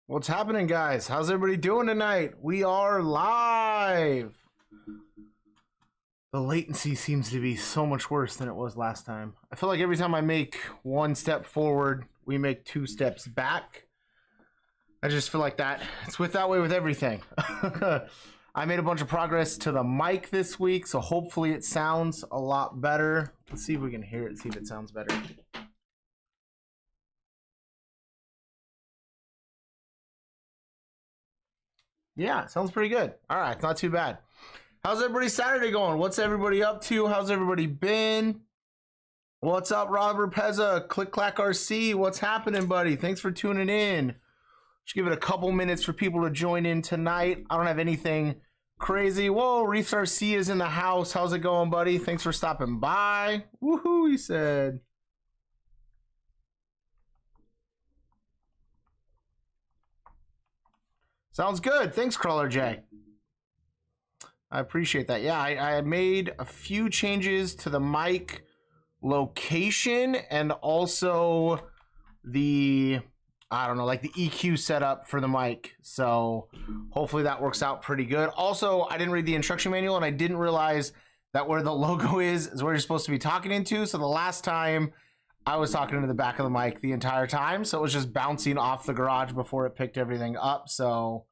What's happening, guys? How's everybody doing tonight? We are live. The latency seems to be so much worse than it was last time. I feel like every time I make one step forward, we make two steps back. I just feel like that. It's that way with everything. I made a bunch of progress to the mic this week, so hopefully it sounds a lot better. Let's see if we can hear it, see if it sounds better. Yeah, sounds pretty good. All right, not too bad. How's everybody's Saturday going? What's everybody up to? How's everybody been? What's up, Robert Pezza? Click Clack RC. What's happening, buddy? Thanks for tuning in. Just give it a couple minutes for people to join in tonight. I don't have anything crazy. Whoa, Reefs RC is in the house. How's it going, buddy? Thanks for stopping by. Woohoo, he said. Sounds good. Thanks, Crawler J. I appreciate that. Yeah, I made a few changes to the mic location and also the, I don't know, like the EQ setup for the mic. So hopefully that works out pretty good. Also, I didn't read the instruction manual and I didn't realize that where the logo is where you're supposed to be talking into. So the last time I was talking into the back of the mic the entire time. So it was just bouncing off the garage before it picked everything up. So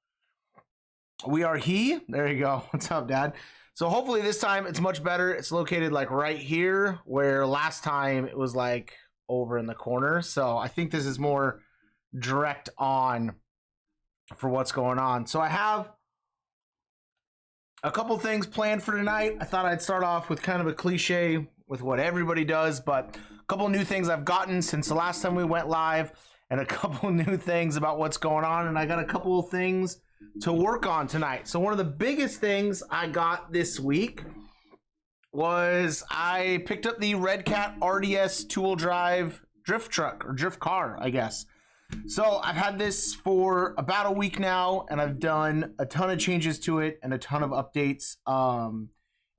we are there you go. What's up, Dad? So hopefully this time it's much better. It's located like right here, where last time it was like over in the corner. So I think this is more direct on for what's going on. So I have a couple things planned for tonight. I thought I'd start off with kind of a cliche with what everybody does, but a couple new things I've gotten since the last time we went live and a couple new things about what's going on. And I got a couple of things to work on tonight. So one of the biggest things I got this week was I picked up the Redcat RDS two-wheel drive drift truck, or drift car, I guess. So I've had this for about a week now, and I've done a ton of changes to it and a ton of updates.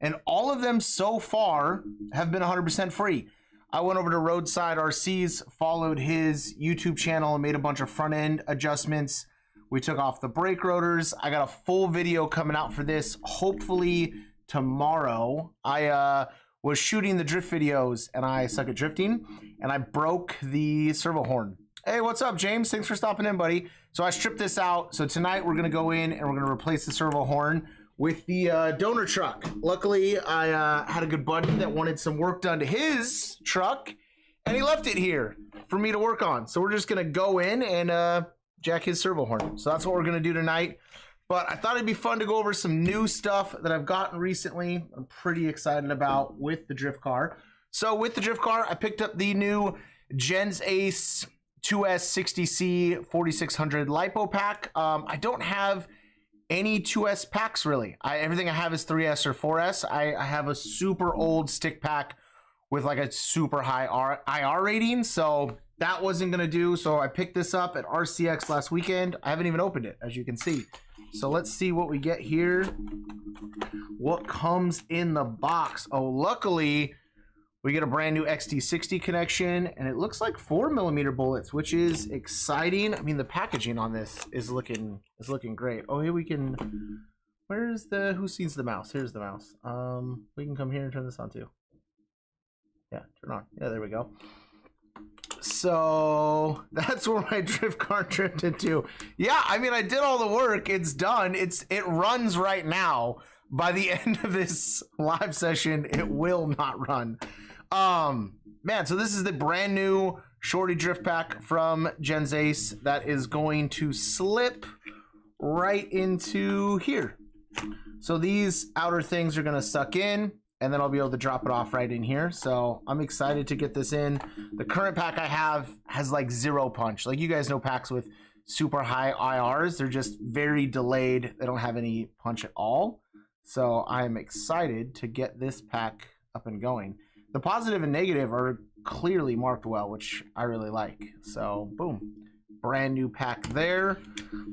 And all of them so far have been 100% free. I went over to Roadside RCs, followed his YouTube channel, and made a bunch of front-end adjustments. We took off the brake rotors. I got a full video coming out for this, hopefully tomorrow. I was shooting the drift videos, and I suck at drifting, and I broke the servo horn. Hey, what's up, James? Thanks for stopping in, buddy. So I stripped this out. So tonight we're going to go in, and we're going to replace the servo horn with the donor truck. Luckily, I had a good buddy that wanted some work done to his truck, and he left it here for me to work on. So we're just going to go in and jack his servo horn. So that's what we're going to do tonight. But I thought it'd be fun to go over some new stuff that I've gotten recently. I'm pretty excited about with the drift car. So with the drift car, I picked up the new Gens Ace 2S60C 4600 LiPo pack. I don't have any 2S packs really. Everything I have is 3S or 4S. I have a super old stick pack with like a super high IR rating. So that wasn't going to do. So I picked this up at RCX last weekend. I haven't even opened it, as you can see. So let's see what we get here. What comes in the box? Oh, luckily we get a brand new XT60 connection, and it looks like 4mm bullets, which is exciting. I mean, the packaging on this is looking great. Oh, here we can. Where's the? Who sees the mouse? Here's the mouse. We can come here and turn this on too. Yeah, turn on. Yeah, there we go. So that's where my drift car drifted to. Yeah, I mean, I did all the work. It's done. It runs right now. By the end of this live session, it will not run. Man, so this is the brand new Shorty drift pack from Gens Ace that is going to slip right into here. So these outer things are going to suck in, and then I'll be able to drop it off right in here. So I'm excited to get this in. The current pack I have has like 0 punch. Like, you guys know packs with super high IRs. They're just very delayed. They don't have any punch at all. So I'm excited to get this pack up and going. The positive and negative are clearly marked well, which I really like. So boom, brand new pack there.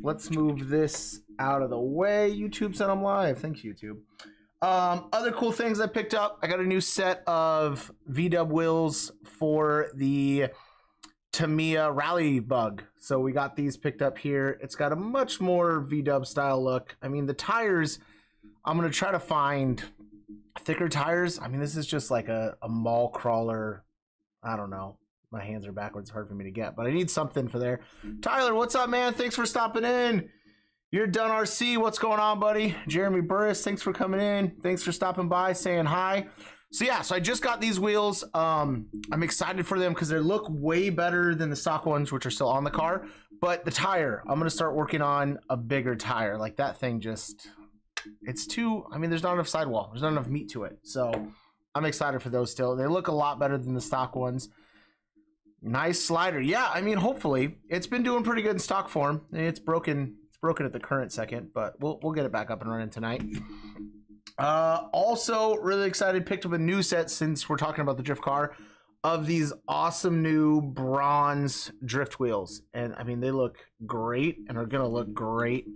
Let's move this out of the way. YouTube said I'm live. Thanks, YouTube. Other cool things I picked up. I got a new set of V-dub wheels for the Tamiya Rally Bug. So we got these picked up here. It's got a much more V-dub style look. I mean, the tires, I'm going to try to find thicker tires. I mean, this is just like a mall crawler. I don't know. My hands are backwards. It's hard for me to get, but I need something for there. Tyler, what's up, man? Thanks for stopping in. You're done, RC. What's going on, buddy? Jeremy Burris, thanks for coming in. Thanks for stopping by, saying hi. So yeah, so I just got these wheels. I'm excited for them because they look way better than the stock ones, which are still on the car. But the tire, I'm gonna start working on a bigger tire. Like that thing just, it's too, I mean, there's not enough sidewall. There's not enough meat to it. So I'm excited for those still. They look a lot better than the stock ones. Nice slider. Yeah, I mean, hopefully. It's been doing pretty good in stock form. It's broken at the current second, but we'll get it back up and running tonight. Also really excited, picked up a new set since we're talking about the drift car of these awesome new bronze drift wheels. And I mean, they look great and are gonna look great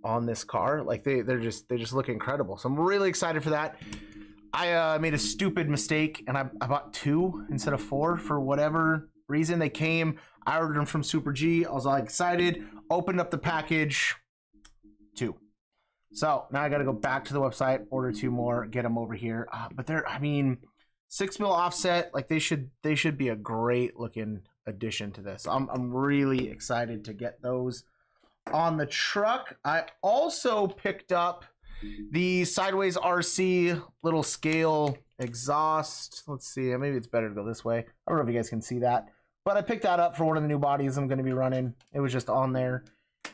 on this car. Like they just look incredible. So I'm really excited for that. I made a stupid mistake and I bought 2 instead of 4 for whatever reason. They came, I ordered them from Super G. I was all excited, opened up the package, 2. So now I got to go back to the website, order 2 more, get them over here. But they're, I mean, 6 mil offset, like they should be a great looking addition to this. I'm really excited to get those on the truck. I also picked up the Sideways RC little scale exhaust. Let's see, maybe it's better to go this way. I don't know if you guys can see that, but I picked that up for one of the new bodies I'm going to be running. It was just on there.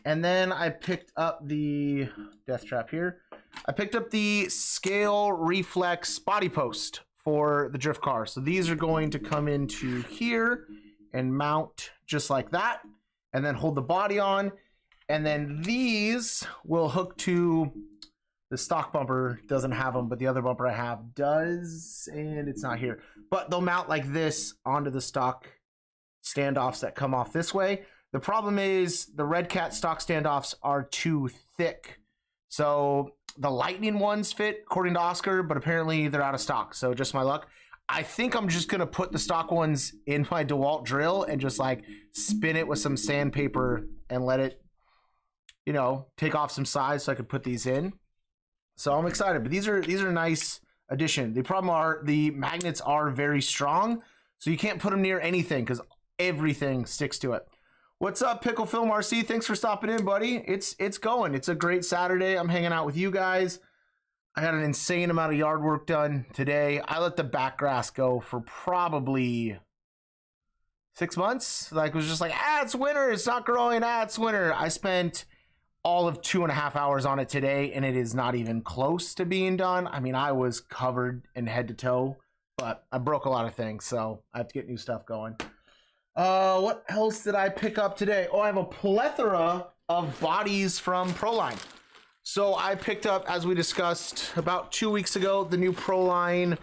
And then I picked up the death trap here. I picked up the scale reflex body post for the drift car. So these are going to come into here and mount just like that, and then hold the body on. And then these will hook to the stock bumper. Doesn't have them, but the other bumper I have does, and it's not here. But they'll mount like this onto the stock standoffs that come off this way. The problem is the Redcat stock standoffs are too thick. So the Lightning ones fit according to Oscar, but apparently they're out of stock. So just my luck. I think I'm just going to put the stock ones in my DeWalt drill and just like spin it with some sandpaper and let it, you know, take off some size so I could put these in. So I'm excited, but these are a nice addition. The problem are the magnets are very strong, so you can't put them near anything because everything sticks to it. What's up, Pickle Film RC? Thanks for stopping in, buddy. It's going. It's a great Saturday. I'm hanging out with you guys. I had an insane amount of yard work done today. I let the back grass go for probably 6 months. Like, it was just like, it's winter. It's not growing. It's winter. I spent all of 2.5 hours on it today, and it is not even close to being done. I mean, I was covered in head to toe, but I broke a lot of things, so I have to get new stuff going. What else did I pick up today? Oh, I have a plethora of bodies from Proline. So I picked up, as we discussed about 2 weeks ago, the new Proline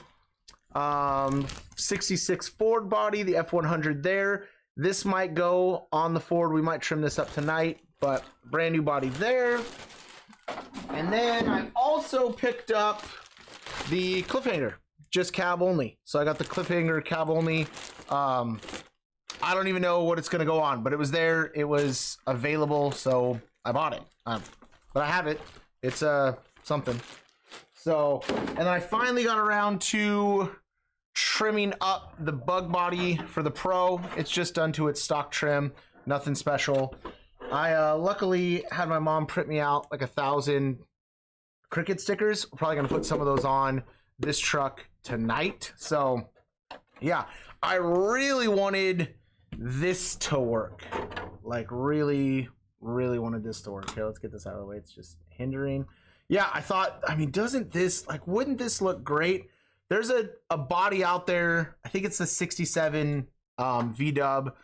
66 Ford body, the F100 there. This might go on the Ford. We might trim this up tonight, but brand new body there. And then I also picked up the Cliffhanger, just cab only. So I got the Cliffhanger cab only. I don't even know what it's going to go on, but it was there. It was available, so I bought it. But I have it. It's something. So, and then I finally got around to trimming up the bug body for the Pro. It's just done to its stock trim. Nothing special. I luckily had my mom print me out like 1,000 Cricut stickers. We're probably going to put some of those on this truck tonight. So, yeah. I really wanted this to work. Like, really wanted this to work. Here, let's get this out of the way. It's just hindering. Yeah, I thought, I mean, doesn't this, like, wouldn't this look great? There's a body out there. I think it's the 67 V-dub.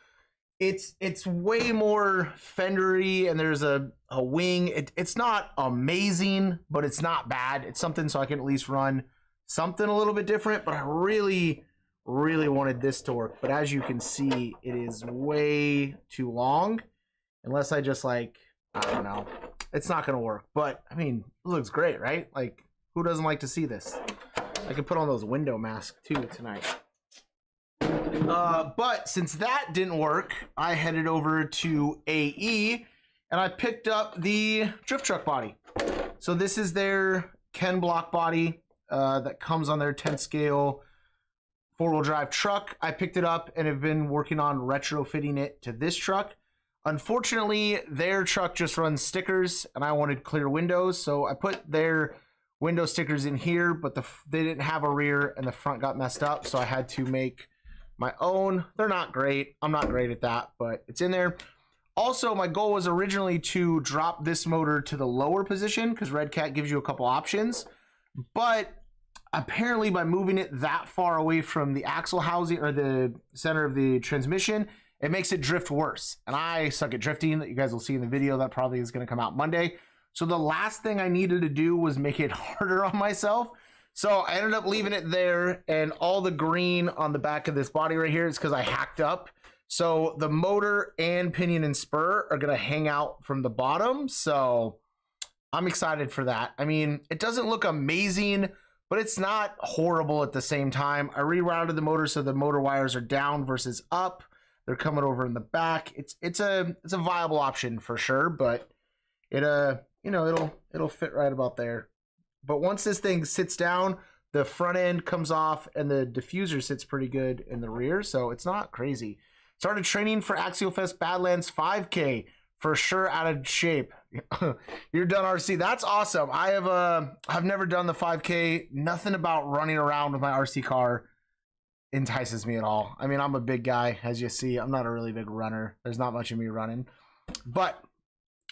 It's way more fendery, and there's a wing. It's not amazing, but it's not bad. It's something so I can at least run something a little bit different, but I really wanted this to work. But as you can see, it is way too long. Unless I just, like, I don't know. It's not going to work. But, I mean, it looks great, right? Like, who doesn't like to see this? I could put on those window masks, too, tonight. But since that didn't work, I headed over to AE and I picked up the drift truck body. So this is their Ken block body that comes on their 10 scale 4-wheel drive truck. I picked it up and have been working on retrofitting it to this truck. Unfortunately, their truck just runs stickers and I wanted clear windows, so I put their window stickers in here, but they didn't have a rear and the front got messed up, so I had to make my own. They're not great. I'm not great at that, but it's in there. Also, my goal was originally to drop this motor to the lower position because Redcat gives you a couple options, but apparently by moving it that far away from the axle housing or the center of the transmission, it makes it drift worse. And I suck at drifting, that you guys will see in the video that probably is going to come out Monday. So the last thing I needed to do was make it harder on myself. So I ended up leaving it there, and all the green on the back of this body right here is because I hacked up. So the motor and pinion and spur are going to hang out from the bottom. So I'm excited for that. I mean, it doesn't look amazing, but it's not horrible at the same time. I rerouted the motor so the motor wires are down versus up. They're coming over in the back. It's a viable option for sure, but it you know, it'll fit right about there. But once this thing sits down, the front end comes off and the diffuser sits pretty good in the rear, so it's not crazy. Started training for Axial Fest Badlands 5K. For sure out of shape. You're done, RC. That's awesome. I've never done the 5K. Nothing about running around with my RC car entices me at all. I mean, I'm a big guy, as you see. I'm not a really big runner. There's not much of me running. But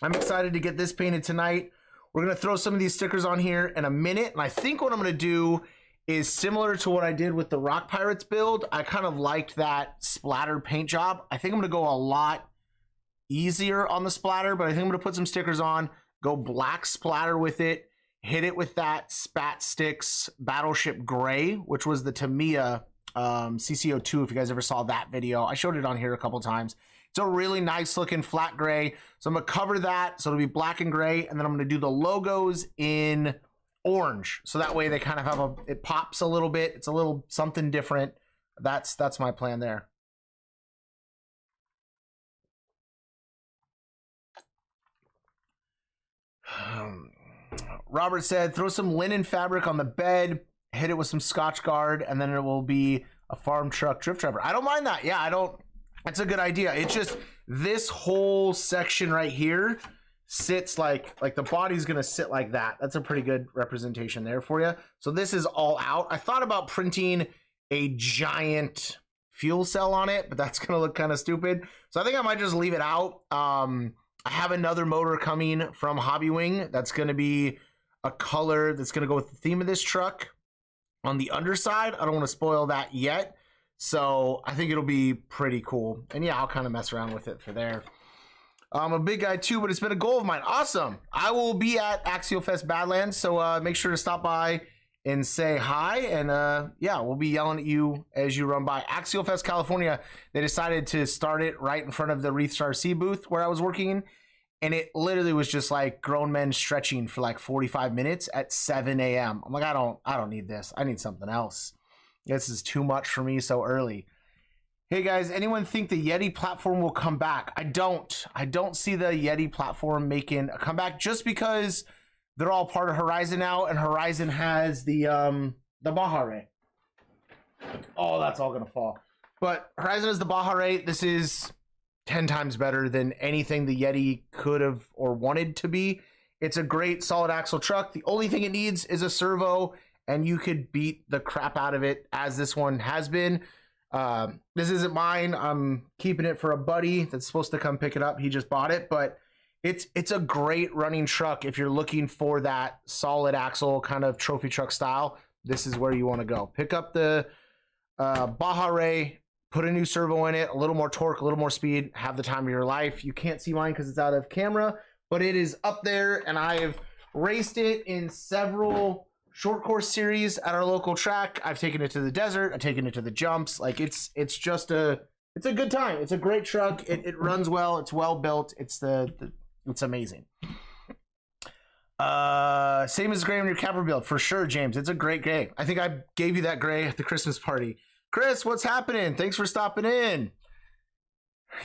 I'm excited to get this painted tonight. We're going to throw some of these stickers on here in a minute. And I think what I'm going to do is similar to what I did with the Rock Pirates build. I kind of liked that splatter paint job. I think I'm going to go a lot easier on the splatter, but I think I'm going to put some stickers on, go black splatter with it, hit it with that Spat Sticks Battleship Gray, which was the Tamiya CCO2, if you guys ever saw that video. I showed it on here a couple times. It's a really nice looking flat gray. So I'm going to cover that, so it'll be black and gray, and then I'm going to do the logos in orange. So that way they kind of have it pops a little bit. It's a little something different. That's my plan there. Robert said, throw some linen fabric on the bed, hit it with some Scotch Guard, and then it will be a farm truck drift driver. I don't mind that. Yeah, that's a good idea. It's just this whole section right here sits like the body's gonna sit like that. That's a pretty good representation there for you. So this is all out. I thought about printing a giant fuel cell on it, but that's gonna look kind of stupid. So I think I might just leave it out. I have another motor coming from Hobby Wing that's going to be a color that's going to go with the theme of this truck on the underside. I don't want to spoil that yet, so I think it'll be pretty cool. And yeah, I'll kind of mess around with it for there. I'm a big guy too, but it's been a goal of mine. Awesome. I will be at Axial Fest Badlands, so make sure to stop by and say hi. And yeah, we'll be yelling at you as you run by. Axial Fest California, they decided to start it right in front of the Wreath Star C booth where I was working, and it literally was just like grown men stretching for like 45 minutes at 7 a.m. I'm like, I don't need this. I need something else. This is too much for me so early. Hey guys, anyone think the Yeti platform will come back? I don't see the Yeti platform making a comeback, just because they're all part of Horizon now, and Horizon has the Baja Ray. Oh, that's all gonna fall. But Horizon has the Baja Ray. This is 10 times better than anything the Yeti could have or wanted to be. It's a great solid axle truck. The only thing it needs is a servo, and you could beat the crap out of it, as this one has been. This isn't mine. I'm keeping it for a buddy that's supposed to come pick it up. He just bought it, but it's a great running truck. If you're looking for that solid axle kind of trophy truck style, this is where you want to go. Pick up the Baja Ray, put a new servo in it, a little more torque, a little more speed, have the time of your life. You can't see mine because it's out of camera, but it is up there, and I have raced it in several short course series at our local track. I've taken it to the desert. I've taken it to the jumps. Like it's a good time. It's a great truck. It runs well. It's well built. It's amazing. Same as gray on your capper build for sure, James. It's a great gray. I think I gave you that gray at the Christmas party. Chris, what's happening? Thanks for stopping in.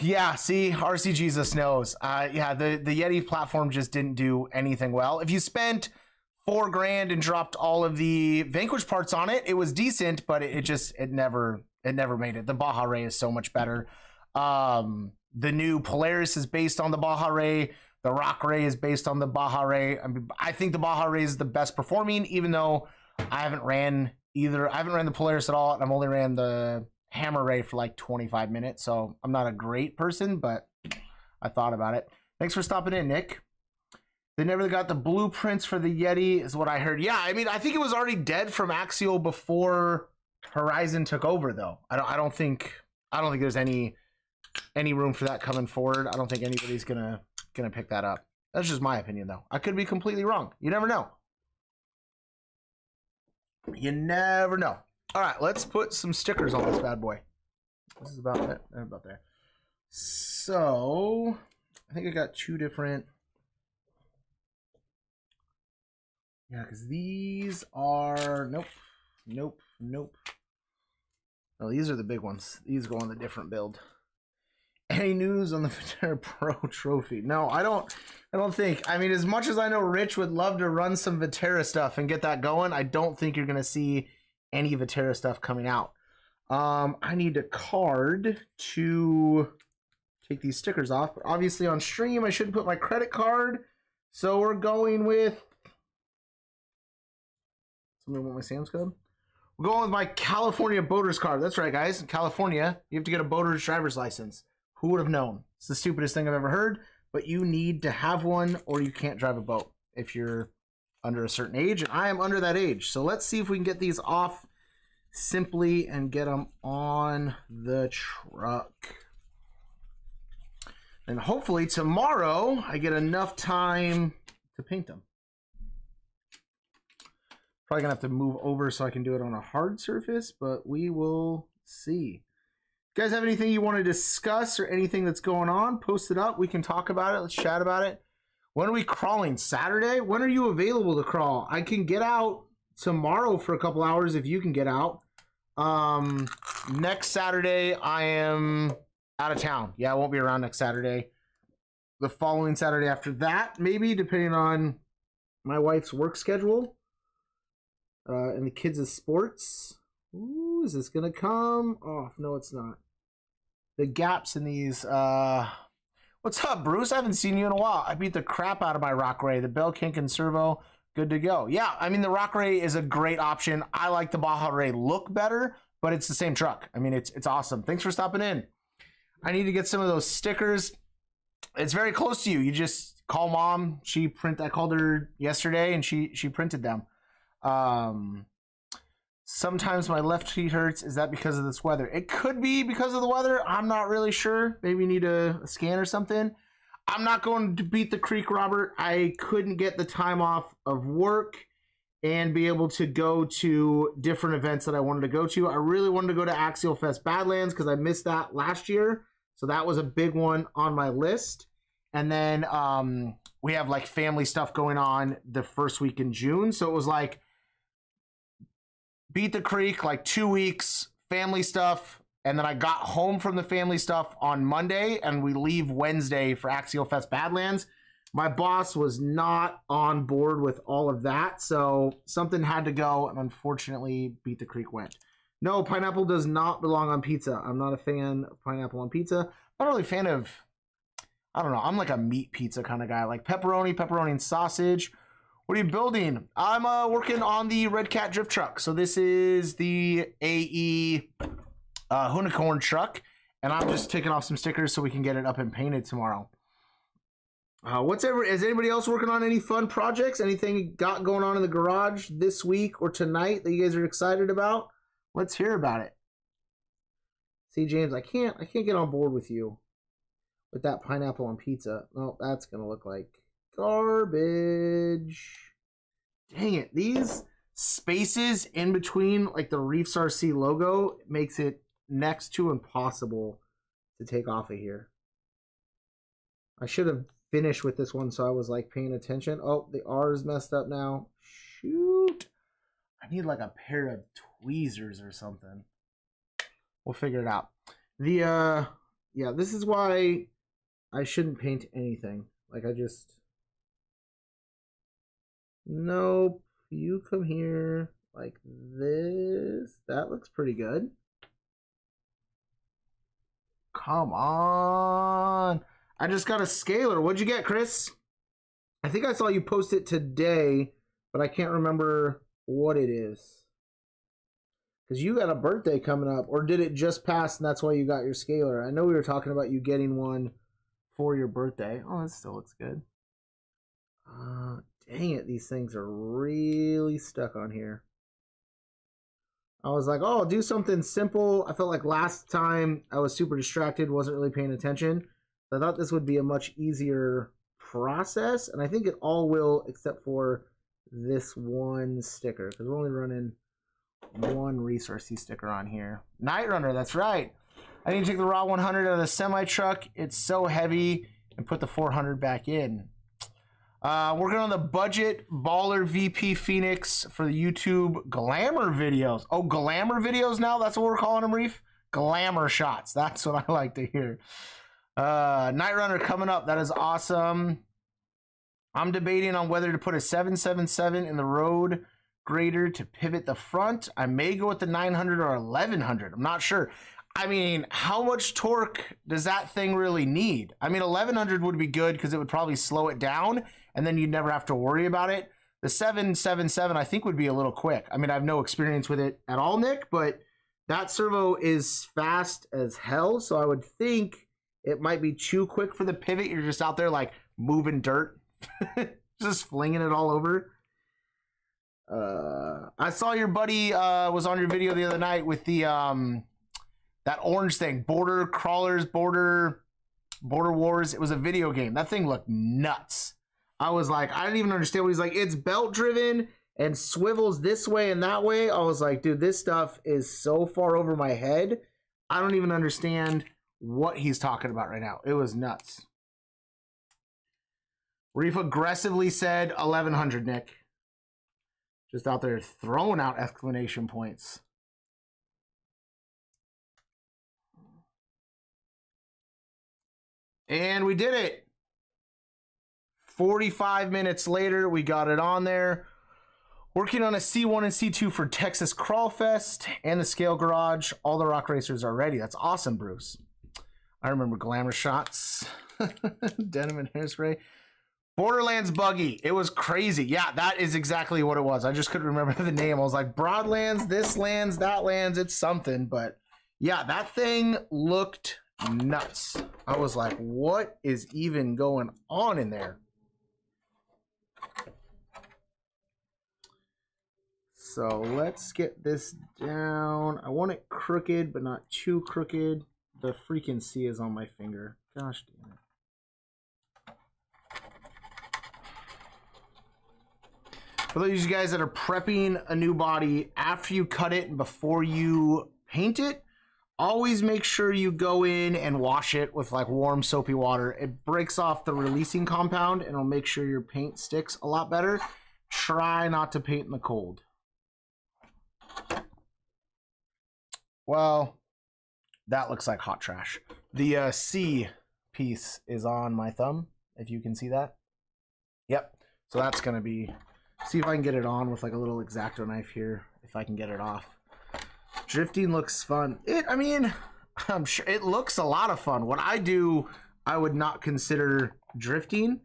Yeah, see, RC Jesus knows. Yeah, the Yeti platform just didn't do anything well. If you spent $4 grand and dropped all of the Vanquish parts on it, it was decent, but it never made it. The Baja Ray is so much better. The new Polaris is based on the Baja Ray. The Rock Ray is based on the Baja Ray. I think the Baja Ray is the best performing, even though I haven't ran either. I haven't ran the Polaris at all, and I've only ran the Hammer Ray for like 25 minutes, so I'm not a great person, but I thought about it. Thanks for stopping in, Nick. They never got the blueprints for the Yeti, is what I heard. Yeah, I mean, I think it was already dead from Axial before Horizon took over, though. I don't think there's any room for that coming forward. I don't think anybody's gonna pick that up. That's just my opinion, though. I could be completely wrong. You never know. You never know. All right, let's put some stickers on this bad boy. This is about that. About there. So I think I got two different. Yeah, because these are nope. No, these are the big ones. These go on the different build. Any news on the Viterra Pro trophy? No, I don't think. I mean, as much as I know Rich would love to run some Viterra stuff and get that going, I don't think you're going to see any Viterra stuff coming out. I need a card to take these stickers off. But obviously on stream, I shouldn't put my credit card. So we're going with... Somebody want my Sam's code? We're going with my California boater's card. That's right, guys. In California, you have to get a boater's driver's license. Who would have known? It's the stupidest thing I've ever heard, but you need to have one or you can't drive a boat if you're under a certain age, and I am under that age. So let's see if we can get these off simply and get them on the truck. And hopefully tomorrow I get enough time to paint them. Probably gonna have to move over so I can do it on a hard surface, but we will see. You guys have anything you want to discuss or anything that's going on, post it up. We can talk about it. Let's chat about it. When are we crawling? Saturday? When are you available to crawl? I can get out tomorrow for a couple hours if you can get out. Next Saturday, I am out of town. Yeah, I won't be around next Saturday. The following Saturday after that, maybe, depending on my wife's work schedule and the kids' sports. Ooh, is this going to come? Oh, no, it's not. The gaps in these... What's up, Bruce? I haven't seen you in a while. I beat the crap out of my Rock Ray. The Bell Kink and Servo, good to go. Yeah, I mean, the Rock Ray is a great option. I like the Baja Ray look better, but it's the same truck. I mean, it's awesome. Thanks for stopping in. I need to get some of those stickers. It's very close to you. You just call Mom. I called her yesterday, and she printed them. Sometimes my left feet hurts. Is that because of this weather? It could be because of the weather. I'm not really sure. Maybe you need a scan or something. I'm not going to beat the creek, Robert. I couldn't get the time off of work and be able to go to different events that I wanted to go to. I really wanted to go to Axial Fest Badlands because I missed that last year. So that was a big one on my list. And then we have like family stuff going on the first week in June. So it was like, beat the creek, like 2 weeks, family stuff, and then I got home from the family stuff on Monday, and we leave Wednesday for Axial Fest Badlands. My boss was not on board with all of that, so something had to go, and unfortunately, Beat the Creek went. No, pineapple does not belong on pizza. I'm not a fan of pineapple on pizza. I'm not really a fan of, I don't know, I'm like a meat pizza kind of guy, like pepperoni and sausage. What are you building? I'm working on the Redcat drift truck. So this is the AE Unicorn truck, and I'm just taking off some stickers so we can get it up and painted tomorrow. Is anybody else working on any fun projects? Anything you got going on in the garage this week or tonight that you guys are excited about? Let's hear about it. See, James, I can't get on board with you with that pineapple on pizza. Oh, that's gonna look like garbage. Dang it. These spaces in between like the Reefs RC logo makes it next to impossible to take off of here. I should have finished with this one so I was like paying attention. Oh, the R is messed up now. Shoot. I need like a pair of tweezers or something. We'll figure it out. The yeah, this is why I shouldn't paint anything. Like I just nope. You come here like this. That looks pretty good. Come on. I just got a scaler. What'd you get, Chris? I think I saw you post it today, but I can't remember what it is. Because you got a birthday coming up, or did it just pass and that's why you got your scaler? I know we were talking about you getting one for your birthday. Oh, that still looks good. Dang it, these things are really stuck on here. I was like, oh, I'll do something simple. I felt like last time I was super distracted, wasn't really paying attention. I thought this would be a much easier process, and I think it all will except for this one sticker, because we're only running one resourcey sticker on here. Night Runner, that's right. I need to take the raw 100 out of the semi truck. It's so heavy, and put the 400 back in. Working on the budget baller VP Phoenix for the YouTube glamour videos. Oh, glamour videos now? That's what we're calling them, Reef? Glamour shots. That's what I like to hear. Night Runner coming up. That is awesome. I'm debating on whether to put a 777 in the road grader to pivot the front. I may go with the 900 or 1100. I'm not sure. I mean, how much torque does that thing really need? I mean, 1100 would be good because it would probably slow it down and then you'd never have to worry about it. The 777 I think would be a little quick. I mean, I have no experience with it at all, Nick, but that servo is fast as hell, so I would think it might be too quick for the pivot. You're just out there like moving dirt, just flinging it all over. I saw your buddy was on your video the other night with the that orange thing, Border Crawlers, Border Wars. It was a video game. That thing looked nuts. I was like, I didn't even understand what he's like. It's belt driven and swivels this way and that way. I was like, dude, this stuff is so far over my head. I don't even understand what he's talking about right now. It was nuts. Reef aggressively said 1100, Nick. Just out there throwing out exclamation points. And we did it. 45 minutes later, we got it on there. Working on a C1 and C2 for Texas Crawl Fest and the Scale Garage. All the rock racers are ready. That's awesome, Bruce. I remember glamour shots. Denim and hairspray. Borderlands buggy. It was crazy. Yeah, that is exactly what it was. I just couldn't remember the name. I was like, Broadlands, this lands, that lands. It's something. But yeah, that thing looked nuts. I was like, what is even going on in there? So let's get this down. I want it crooked, but not too crooked. The freaking C is on my finger. Gosh damn it. For those of you guys that are prepping a new body, after you cut it and before you paint it, always make sure you go in and wash it with like warm soapy water. It breaks off the releasing compound and it'll make sure your paint sticks a lot better. Try not to paint in the cold. Well, that looks like hot trash. The C piece is on my thumb, if you can see that. Yep. So that's going to be... See if I can get it on with like a little X-Acto knife here, if I can get it off. Drifting looks fun. I mean, I'm sure it looks a lot of fun. What I do, I would not consider drifting.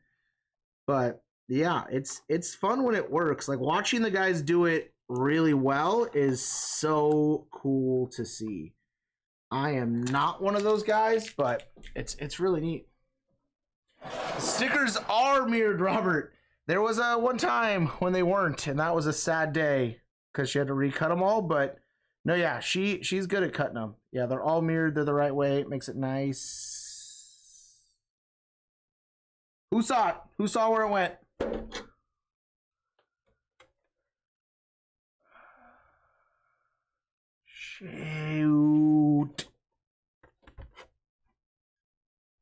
But yeah, it's fun when it works. Like watching the guys do it really well is so cool to see. I am not one of those guys, but it's really neat. Stickers are mirrored, Robert. There was a one time when they weren't, and that was a sad day because she had to recut them all. But no, yeah, she's good at cutting them. Yeah, they're all mirrored. They're the right way. It makes it nice. Who saw it? Who saw where it went? Shoot.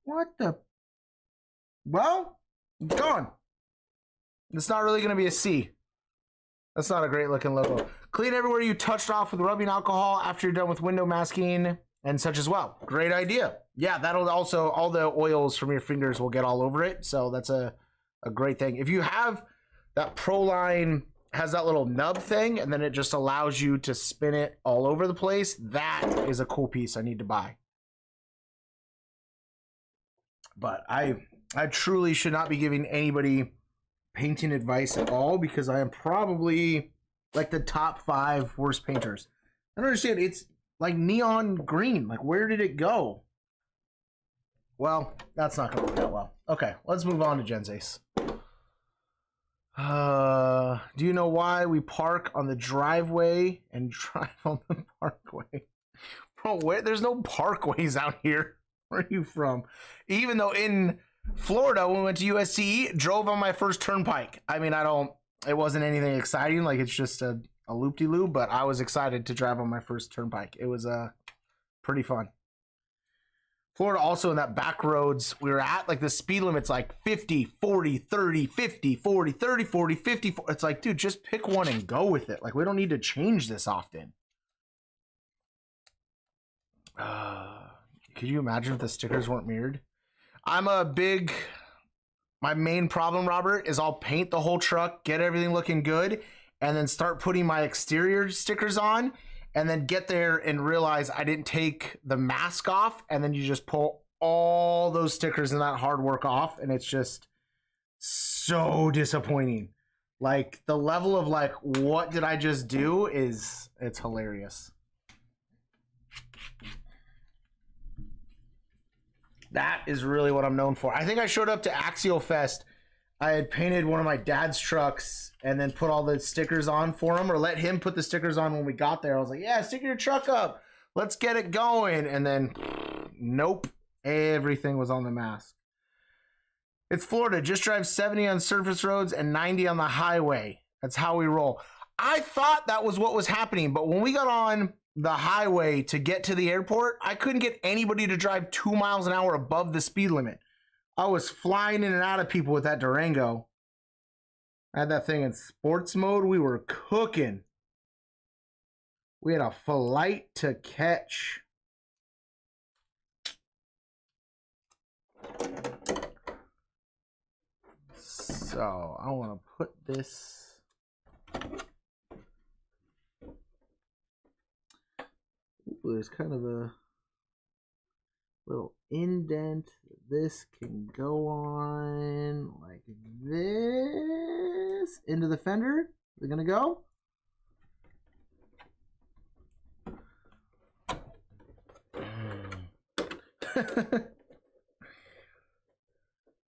What the? Well, it's gone. It's not really going to be a C. That's not a great looking logo. Clean everywhere you touched off with rubbing alcohol after you're done with window masking. and such as well. Great idea. Yeah, that'll also, all the oils from your fingers will get all over it. So that's a great thing. If you have that Proline, has that little nub thing, and then it just allows you to spin it all over the place, that is a cool piece I need to buy. But I truly should not be giving anybody painting advice at all, because I am probably like the top 5 worst painters. I don't understand. It's like neon green. Like, where did it go? Well, that's not going to work out well. Okay, let's move on to Jen's Ace. Do you know why we park on the driveway and drive on the parkway? Bro, where? There's no parkways out here. Where are you from? Even though in Florida, when we went to USC, drove on my first turnpike. I mean, it wasn't anything exciting. Like, it's just a loop-de-loop, but I was excited to drive on my first turnpike. It was pretty fun. Florida also, in that back roads we were at, like the speed limit's like 50, 40, 30, 50, 40, 30, 40, 50. It's like, dude, just pick one and go with it. Like, we don't need to change this often. Could you imagine if the stickers weren't mirrored? My main problem, Robert, is I'll paint the whole truck, get everything looking good, and then start putting my exterior stickers on, and then get there and realize I didn't take the mask off, and then you just pull all those stickers and that hard work off, and it's just so disappointing. Like, the level of like, what did I just do it's hilarious. That is really what I'm known for. I think I showed up to Axial Fest. I had painted one of my dad's trucks and then put all the stickers on for him, or let him put the stickers on when we got there. I was like, yeah, stick your truck up. Let's get it going. And then, nope, everything was on the mask. It's Florida. Just drive 70 on surface roads and 90 on the highway. That's how we roll. I thought that was what was happening, but when we got on the highway to get to the airport, I couldn't get anybody to drive 2 miles an hour above the speed limit. I was flying in and out of people with that Durango. I had that thing in sports mode. We were cooking. We had a flight to catch. So I want to put this. Ooh, there's kind of a little indent. This can go on like this into the fender. We're gonna go.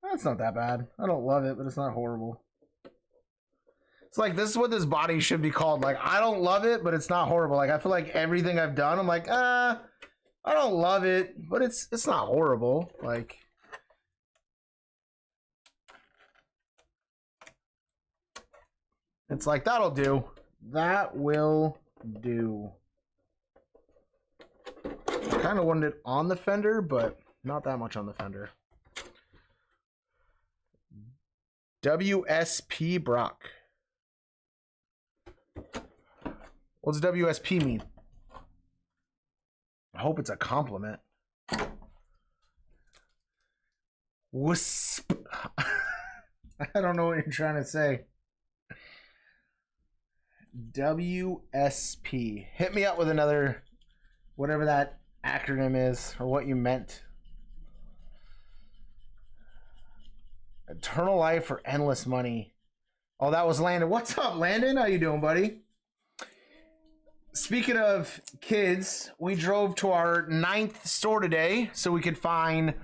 That's not that bad. I don't love it, but it's not horrible. It's like, this is what this body should be called. Like, I don't love it, but it's not horrible. Like, I feel like everything I've done, I'm like, I don't love it, but it's not horrible. Like, it's like, that'll do. That will do. I kind of wanted it on the fender, but not that much on the fender. WSP Brock. What's WSP mean? I hope it's a compliment. Wisp. I don't know what you're trying to say. WSP. Hit me up with another, whatever that acronym is, or what you meant. Eternal life or endless money. Oh, that was Landon. What's up, Landon? How you doing, buddy? Speaking of kids, we drove to our 9th store today so we could find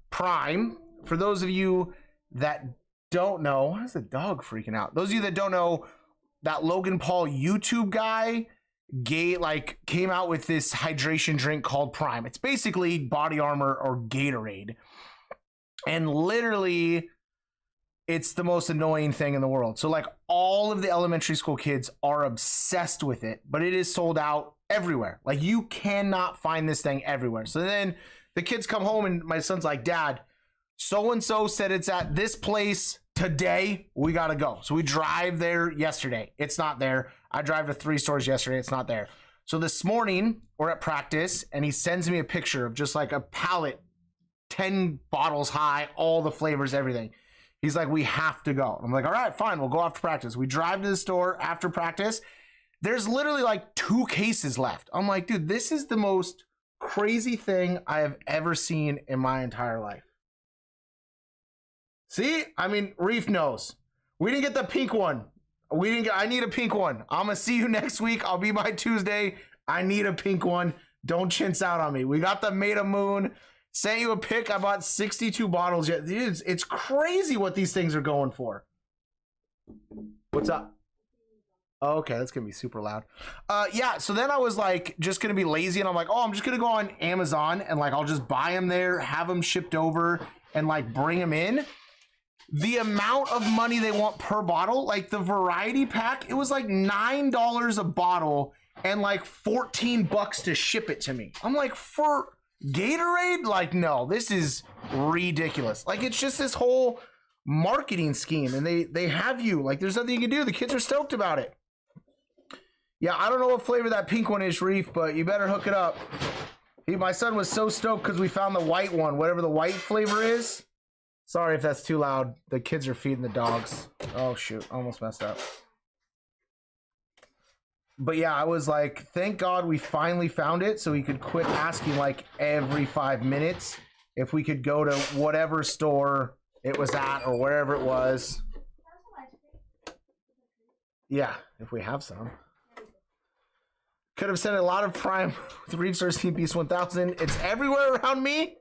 Prime. For those of you that don't know, why is the dog freaking out? Those of you that don't know, that Logan Paul YouTube guy came out with this hydration drink called Prime. It's basically body armor or Gatorade. And literally, it's the most annoying thing in the world. So like, all of the elementary school kids are obsessed with it, but it is sold out everywhere. Like, you cannot find this thing everywhere. So then the kids come home and my son's like, Dad, so-and-so said it's at this place today. We got to go. So we drive there yesterday. It's not there. I drive to 3 stores yesterday. It's not there. So this morning we're at practice and he sends me a picture of just like a pallet, 10 bottles high, all the flavors, everything. He's like, we have to go. I'm like, all right, fine, we'll go after practice. We drive to the store after practice. There's literally like 2 cases left. I'm like, dude, this is the most crazy thing I have ever seen in my entire life. See, I mean, Reef knows. We didn't get the pink one. I need a pink one. I'm gonna see you next week. I'll be by Tuesday. I need a pink one. Don't chintz out on me. We got the Made of Moon. Sent you a pic. I bought 62 bottles yet. Dude, it's crazy what these things are going for. What's up? Oh, okay, that's gonna be super loud. Yeah, so then I was like just gonna be lazy and I'm like, oh, I'm just gonna go on Amazon and like I'll just buy them there, have them shipped over and like bring them in. The amount of money they want per bottle, like the variety pack, it was like $9 a bottle and like $14 to ship it to me. I'm like, for Gatorade? Like, no, this is ridiculous. Like, it's just this whole marketing scheme and they have you like, there's nothing you can do. The kids are stoked about it. Yeah, I don't know what flavor that pink one is, Reef, but you better hook it up. My son was so stoked because we found the white one, whatever the white flavor is. Sorry if that's too loud. The kids are feeding the dogs. Oh, shoot. Almost messed up. But yeah, I was like, thank God we finally found it so we could quit asking like every 5 minutes if we could go to whatever store it was at or wherever it was. Yeah, if we have some. Could have sent a lot of Prime with Reef Source Team Beast 1000. It's everywhere around me.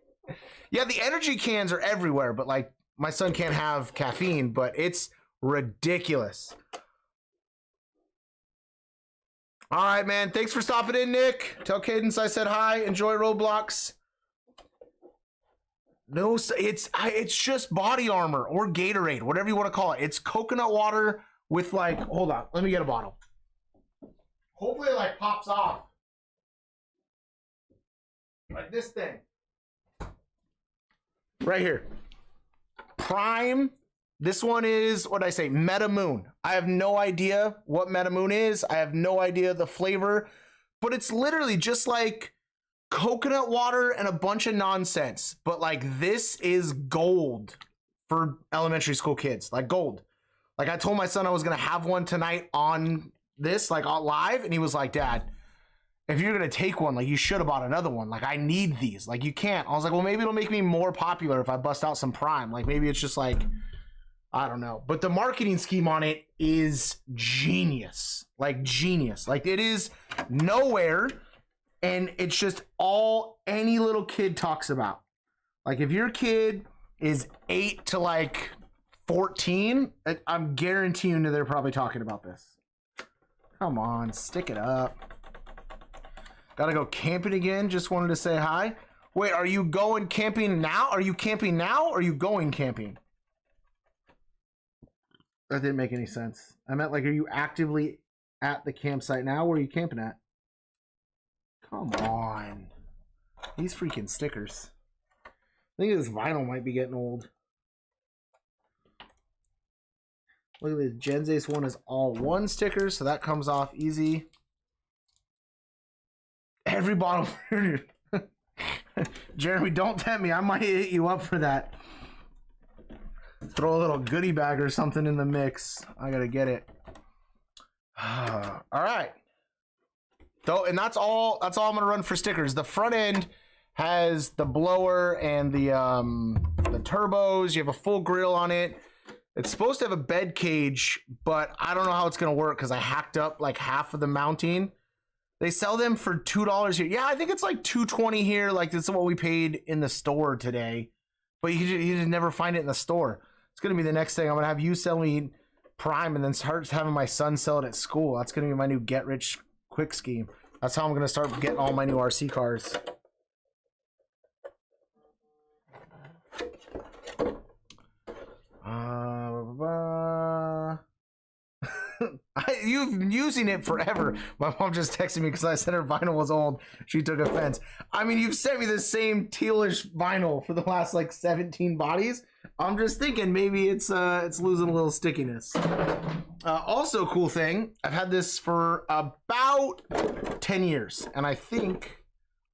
Yeah, the energy cans are everywhere, but like my son can't have caffeine, but it's ridiculous. All right, man. Thanks for stopping in, Nick. Tell Cadence I said hi. Enjoy Roblox. No, it's just body armor or Gatorade, whatever you want to call it. It's coconut water with like, hold on, let me get a bottle. Hopefully it like pops off. Like this thing. Right here. Prime. This one is, what did I say? Meta Moon. I have no idea what Meta Moon is. I have no idea the flavor. But it's literally just like coconut water and a bunch of nonsense. But like this is gold for elementary school kids. Like gold. Like I told my son I was going to have one tonight on this, like on live. And he was like, Dad, if you're going to take one, like you should have bought another one. Like I need these. Like you can't. I was like, well, maybe it'll make me more popular if I bust out some Prime. Like maybe it's just like, I don't know. But the marketing scheme on it is genius. Like genius. Like it is nowhere. And it's just all any little kid talks about. Like if your kid is 8 to like 14, I'm guaranteeing you they're probably talking about this. Come on, stick it up. Gotta go camping again. Just wanted to say hi. Wait, are you going camping now? Are you camping now or are you going camping? That didn't make any sense. I meant like, are you actively at the campsite now? Where are you camping at? Come on. These freaking stickers. I think this vinyl might be getting old. Look at this. Gen's Ace 1 is all one sticker, so that comes off easy. Every bottle. Jeremy, don't tempt me. I might hit you up for that. Throw a little goodie bag or something in the mix. I gotta get it. All right. So, and that's all I'm gonna run for stickers. The front end has the blower and the turbos. You have a full grill on it. It's supposed to have a bed cage, but I don't know how it's gonna work because I hacked up like half of the mounting. They sell them for $2 here. Yeah, I think it's like $2.20 here. Like this is what we paid in the store today, but you just never find it in the store. It's gonna be the next thing. I'm gonna have you sell me Prime and then start having my son sell it at school. That's gonna be my new get rich quick scheme. That's how I'm gonna start getting all my new RC cars. you've been using it forever. My mom just texted me because I said her vinyl was old. She took offense. I mean, you've sent me the same tealish vinyl for the last like 17 bodies. I'm just thinking maybe it's losing a little stickiness. Also, cool thing, I've had this for about 10 years, and I think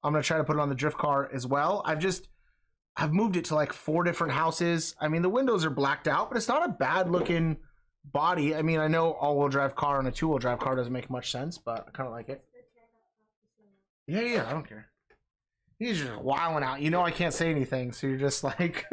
I'm gonna try to put it on the drift car as well. I've moved it to like 4 different houses. I mean, the windows are blacked out, but it's not a bad looking body. I mean, I know all-wheel drive car and a 2-wheel drive car doesn't make much sense, but I kind of like it. Yeah, I don't care. He's just wilding out. You know I can't say anything, so you're just like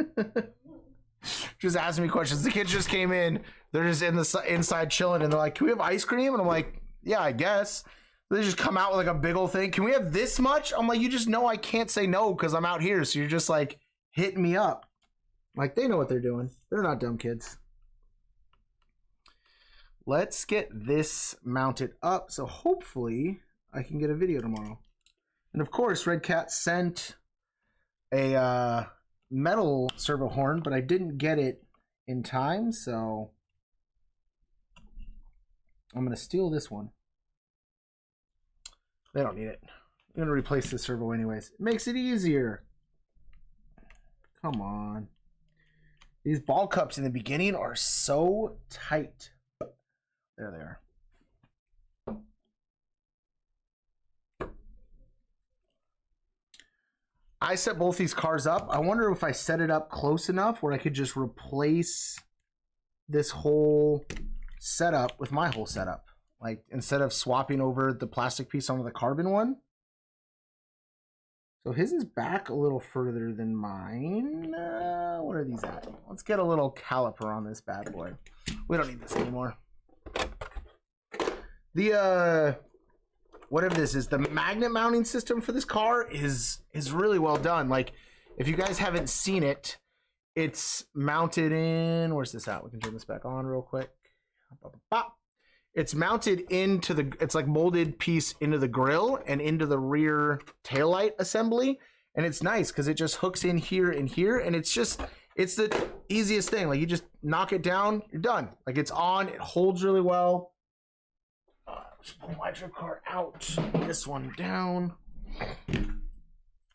just asking me questions. The kids just came in. They're just in the inside chilling, and they're like, "Can we have ice cream?" And I'm like, "Yeah, I guess." They just come out with like a big old thing. "Can we have this much?" I'm like, "You just know I can't say no because I'm out here." So you're just like hitting me up. Like, they know what they're doing. They're not dumb kids. Let's get this mounted up, so hopefully I can get a video tomorrow. And of course, Redcat sent a metal servo horn, but I didn't get it in time, so I'm gonna steal this one. They don't need it. I'm gonna replace this servo anyways. It makes it easier. Come on. These ball cups in the beginning are so tight. There they are. I set both these cars up. I wonder if I set it up close enough where I could just replace this whole setup with my whole setup. Like, instead of swapping over the plastic piece onto the carbon one. So his is back a little further than mine. What are these at? Let's get a little caliper on this bad boy. We don't need this anymore. The whatever this is, the magnet mounting system for this car is really well done. Like, if you guys haven't seen it, it's mounted in, where's this at? We can turn this back on real quick. It's mounted into the, it's like molded piece into the grill and into the rear taillight assembly. And it's nice because it just hooks in here and here. And it's just, it's the easiest thing. Like, you just knock it down, you're done. Like, it's on, it holds really well. Just pull my drift car out. This one down.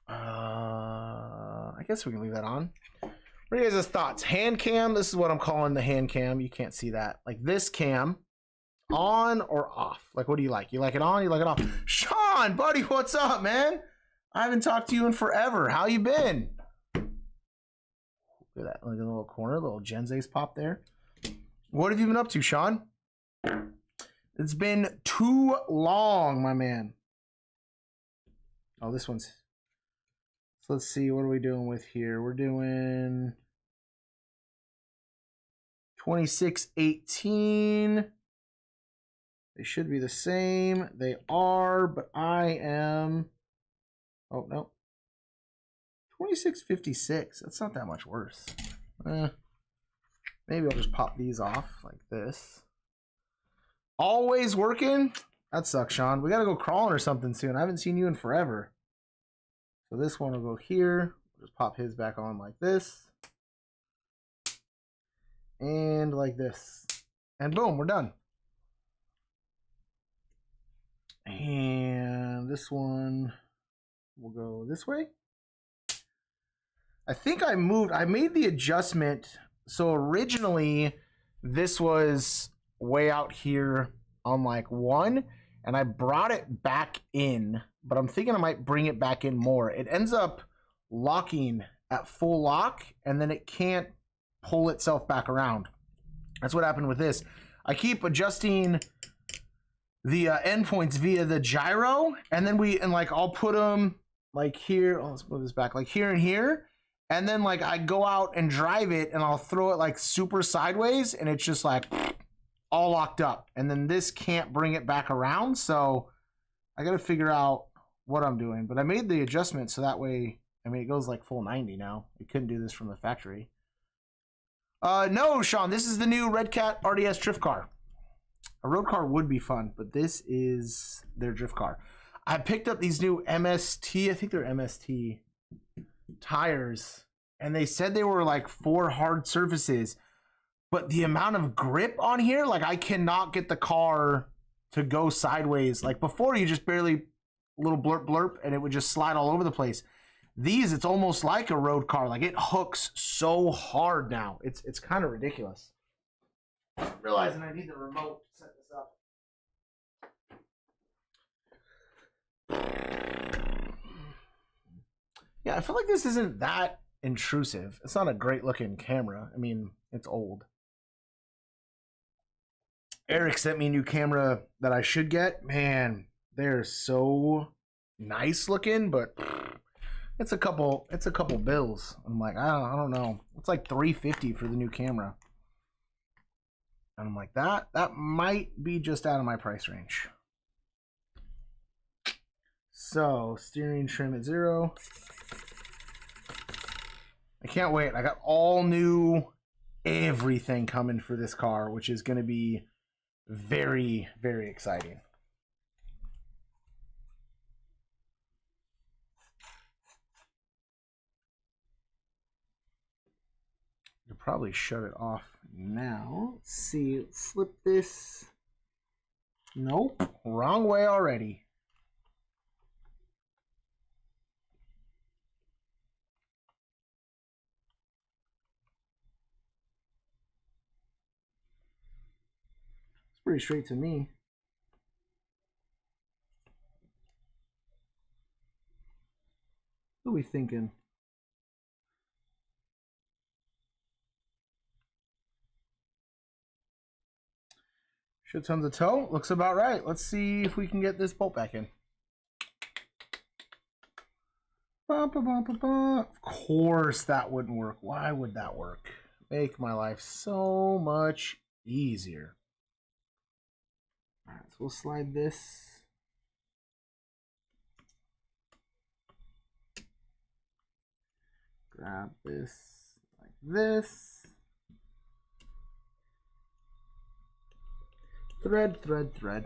I guess we can leave that on. What are you guys' thoughts? Hand cam. This is what I'm calling the hand cam. You can't see that. Like, this cam, on or off? Like, what do you like? You like it on? You like it off? Sean, buddy, what's up, man? I haven't talked to you in forever. How you been? Look at that. Like a little corner, little Genza's pop there. What have you been up to, Sean? It's been too long, my man. Oh, this one's... So let's see, what are we doing with here? We're doing 2618. They should be the same. They are, but I am... Oh, no. 2656. That's not that much worse. Maybe I'll just pop these off like this. Always working? That sucks, Sean. We gotta go crawling or something soon. I haven't seen you in forever. So this one will go here. Just pop his back on like this. And like this. And boom, we're done. And this one will go this way. I think I made the adjustment. So originally this was way out here on like 1, and I brought it back in, but I'm thinking I might bring it back in more. It ends up locking at full lock, and then it can't pull itself back around. That's what happened with this. I keep adjusting the endpoints via the gyro, and then I'll put them like here. Oh, let's move this back, like here and here. And then like I go out and drive it, and I'll throw it like super sideways, and it's just like all locked up. And then this can't bring it back around, so I gotta figure out what I'm doing. But I made the adjustment so that way, I mean, it goes like full 90 now. You couldn't do this from the factory. No, Sean, this is the new Redcat RDS drift car. A road car would be fun, but this is their drift car. I picked up these new MST, I think they're MST tires, and they said they were like for hard surfaces, but the amount of grip on here, like I cannot get the car to go sideways. Like before, you just barely little blurp blurp and it would just slide all over the place. These, it's almost like a road car. Like it hooks so hard now. It's kind of ridiculous. Realizing I need the remote to set this up. Yeah, I feel like this isn't that intrusive. It's not a great looking camera. I mean, it's old. Eric sent me a new camera that I should get. Man, they're so nice looking, but it's a couple bills. I'm like, I don't know. It's like $350 for the new camera. And I'm like, that might be just out of my price range. So, steering trim at 0. I can't wait. I got all new everything coming for this car, which is going to be very, very exciting. You'll probably shut it off now. Let's see. Let's slip this. Nope. Wrong way already. Pretty straight to me. What are we thinking? Shit tons of toe. Looks about right. Let's see if we can get this bolt back in. Of course that wouldn't work. Why would that work? Make my life so much easier. All right, so we'll slide this. Grab this like this. Thread, thread, thread.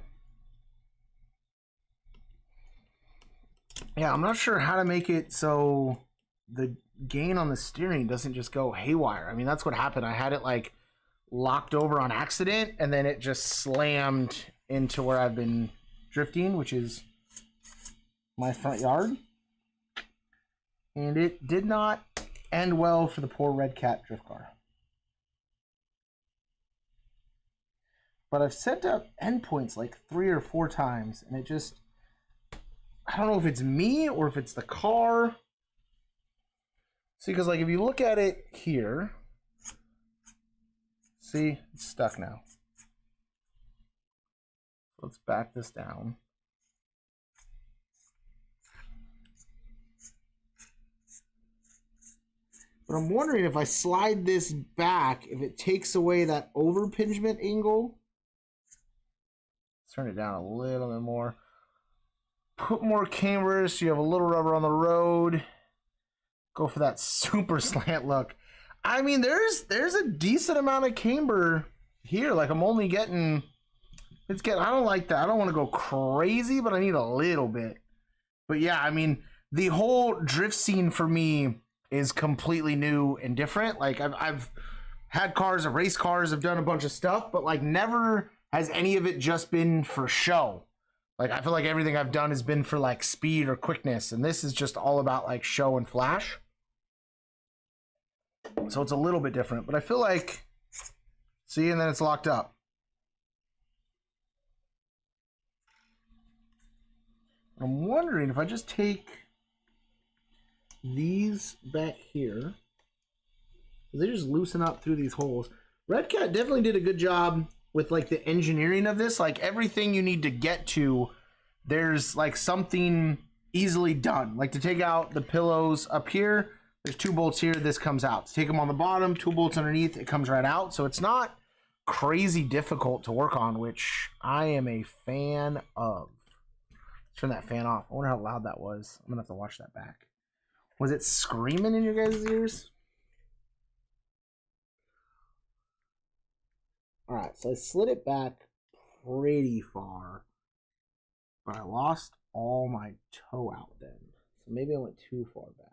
Yeah, I'm not sure how to make it so the gain on the steering doesn't just go haywire. I mean, that's what happened. I had it like locked over on accident and then it just slammed into where I've been drifting, which is my front yard. And it did not end well for the poor Redcat drift car. But I've set up endpoints like 3 or 4 times and it just, I don't know if it's me or if it's the car. See, because like if you look at it here, see, it's stuck now. Let's back this down. But I'm wondering if I slide this back, if it takes away that overpingement angle. Let's turn it down a little bit more. Put more cambers so you have a little rubber on the road. Go for that super slant look. I mean, there's a decent amount of camber here. Like I'm only getting, I don't like that. I don't want to go crazy, but I need a little bit. But yeah, I mean, the whole drift scene for me is completely new and different. Like I've had cars, I've raced cars, I've done a bunch of stuff, but like never has any of it just been for show. Like I feel like everything I've done has been for like speed or quickness, and this is just all about like show and flash. So it's a little bit different, but I feel like, see, and then it's locked up. I'm wondering if I just take these back here, they just loosen up through these holes. Redcat definitely did a good job with like the engineering of this. Like everything you need to get to, there's like something easily done. Like to take out the pillows up here, there's 2 bolts here, this comes out. To take them on the bottom, 2 bolts underneath, it comes right out. So it's not crazy difficult to work on, which I am a fan of. Let's turn that fan off. I wonder how loud that was. I'm gonna have to watch that back. Was it screaming in your guys' ears? All right, so I slid it back pretty far, but I lost all my toe out then. So maybe I went too far back.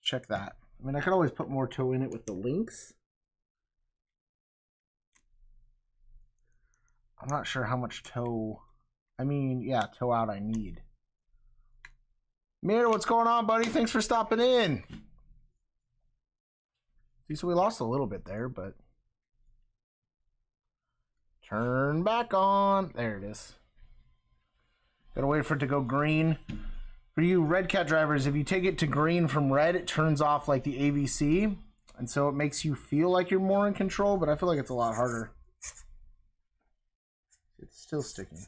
Check that. I mean, I could always put more toe in it with the links. I'm not sure how much toe, I mean, yeah, toe out I need. Mir, what's going on, buddy? Thanks for stopping in. See, so we lost a little bit there, but turn back on. There it is. Gotta wait for it to go green. For you Redcat drivers, if you take it to green from red, it turns off like the AVC, and so it makes you feel like you're more in control, but I feel like it's a lot harder. It's still sticking.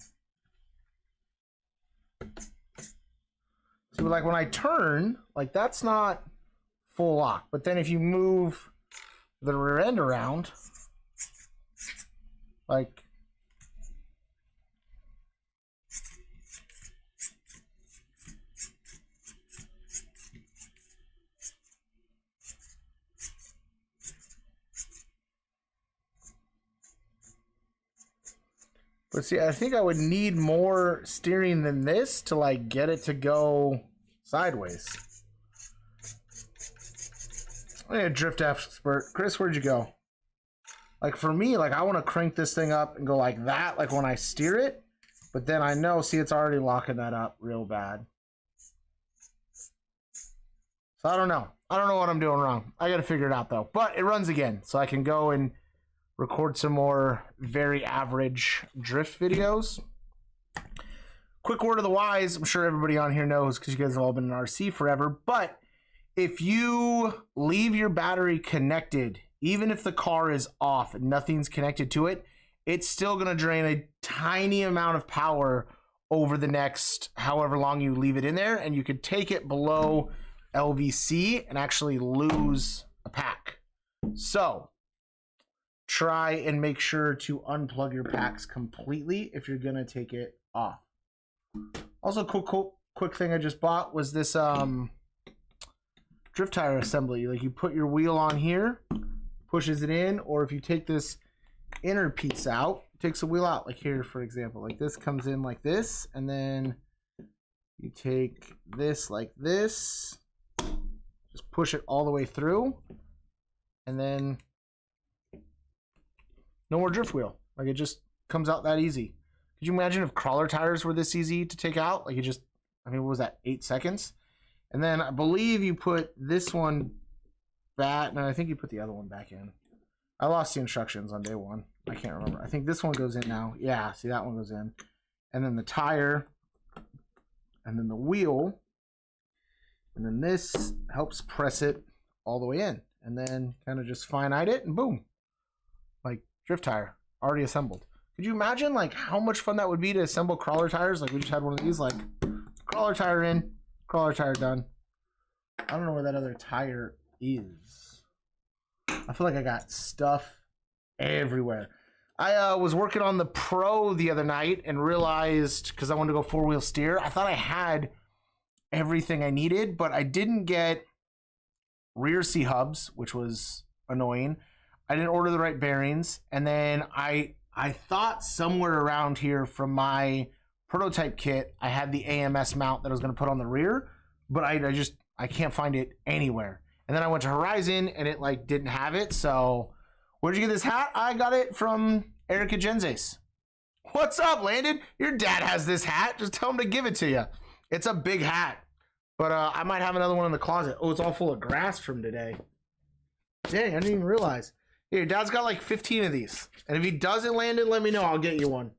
So like when I turn, like that's not full lock, but then if you move the rear end around, like but see, I think I would need more steering than this to like get it to go sideways. I'm gonna drift expert. Chris, where'd you go? Like for me, like I want to crank this thing up and go like that, like when I steer it, but then I know, see, it's already locking that up real bad. So I don't know. I don't know what I'm doing wrong. I got to figure it out though. But it runs again, so I can go and record some more very average drift videos. Quick word of the wise, I'm sure everybody on here knows because you guys have all been in RC forever, but if you leave your battery connected, even if the car is off and nothing's connected to it, it's still going to drain a tiny amount of power over the next however long you leave it in there, and you could take it below LVC and actually lose a pack. So try and make sure to unplug your packs completely if you're going to take it off. Also, quick thing I just bought was this drift tire assembly. Like you put your wheel on here, pushes it in, or if you take this inner piece out, it takes the wheel out. Like here, for example, like this comes in like this, and then you take this like this, just push it all the way through, and then no more drift wheel. Like it just comes out that easy. Could you imagine if crawler tires were this easy to take out? Like you just, I mean, what was that, 8 seconds? And then I believe you put this one back. No, I think you put the other one back in. I lost the instructions on day one. I can't remember. I think this one goes in now. Yeah, see, that one goes in. And then the tire. And then the wheel. And then this helps press it all the way in. And then kind of just fine-eyed it and boom. Like drift tire, already assembled. Could you imagine like how much fun that would be to assemble crawler tires? Like we just had one of these, like crawler tire in, crawler tire done. I don't know where that other tire is. I feel like I got stuff everywhere. I was working on the Pro the other night and realized, because I wanted to go 4-wheel steer, I thought I had everything I needed, but I didn't get rear C-hubs, which was annoying. I didn't order the right bearings, and then I thought somewhere around here from my prototype kit, I had the AMS mount that I was going to put on the rear, but I can't find it anywhere. And then I went to Horizon and it like didn't have it. So where'd you get this hat? I got it from Erica Genzace. What's up, Landon? Your dad has this hat. Just tell him to give it to you. It's a big hat, but I might have another one in the closet. Oh, it's all full of grass from today. Dang, I didn't even realize. Here, Dad's got like 15 of these. And if he doesn't land it, let me know. I'll get you one.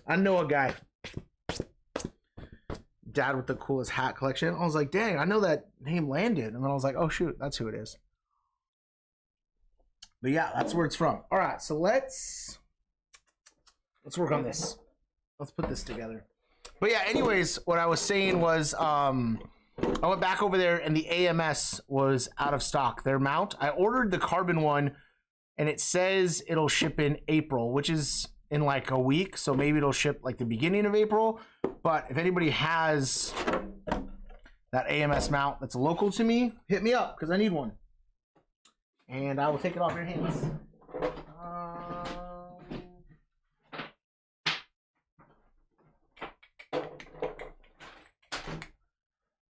I know a guy. Dad with the coolest hat collection. I was like, dang, I know that name Landon. And then I was like, oh, shoot, that's who it is. But yeah, that's where it's from. All right, so let's work on this. Let's put this together. But yeah, anyways, what I was saying was I went back over there and the AMS was out of stock. Their mount, I ordered the carbon one, and it says it'll ship in April, which is in like a week. So maybe it'll ship like the beginning of April. But if anybody has that AMS mount that's local to me, hit me up because I need one. And I will take it off your hands.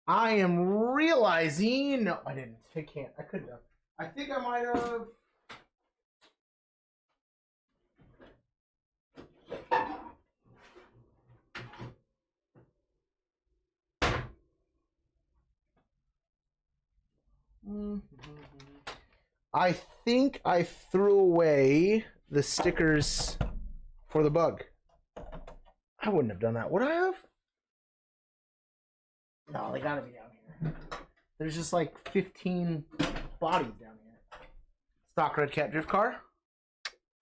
I am realizing... No, I didn't. I can't. I couldn't have. I think I might have... I think I threw away the stickers for the bug. I wouldn't have done that. Would I have? No, they gotta be down here. There's just like 15 bodies down here. Stock Redcat drift car.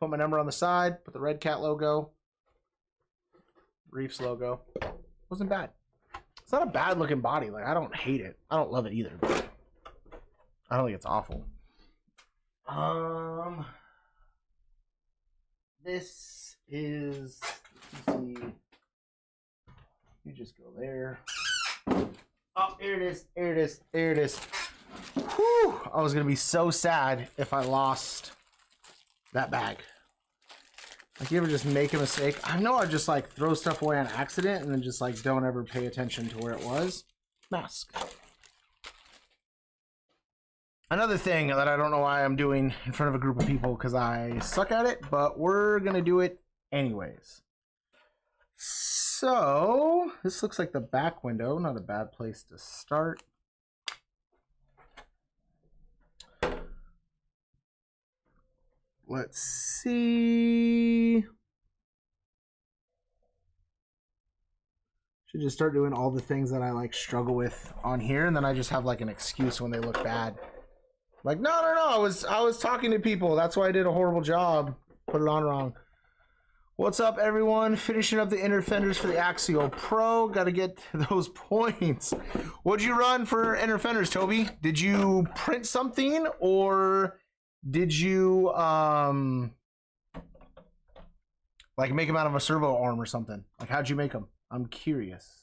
Put my number on the side. Put the Redcat logo. Reefs logo. Wasn't bad. It's not a bad looking body. Like, I don't hate it. I don't love it either. But I don't think it's awful. This is, let's see, you just go there. Oh, here it is, here it is, here it is. Whew, I was gonna be so sad if I lost that bag. Like, you ever just make a mistake? I know I just like throw stuff away on accident and then just like don't ever pay attention to where it was. Mask. Another thing that I don't know why I'm doing in front of a group of people because I suck at it, but we're gonna do it anyways. So this looks like the back window, not a bad place to start. Let's see. Should just start doing all the things that I like struggle with on here, and then I just have like an excuse when they look bad. Like, no, I was talking to people. That's why I did a horrible job. Put it on wrong. What's up, everyone? Finishing up the inner fenders for the Axial Pro. Got to get those points. What'd you run for inner fenders, Toby? Did you print something, or did you like make them out of a servo arm or something? Like, how'd you make them? I'm curious.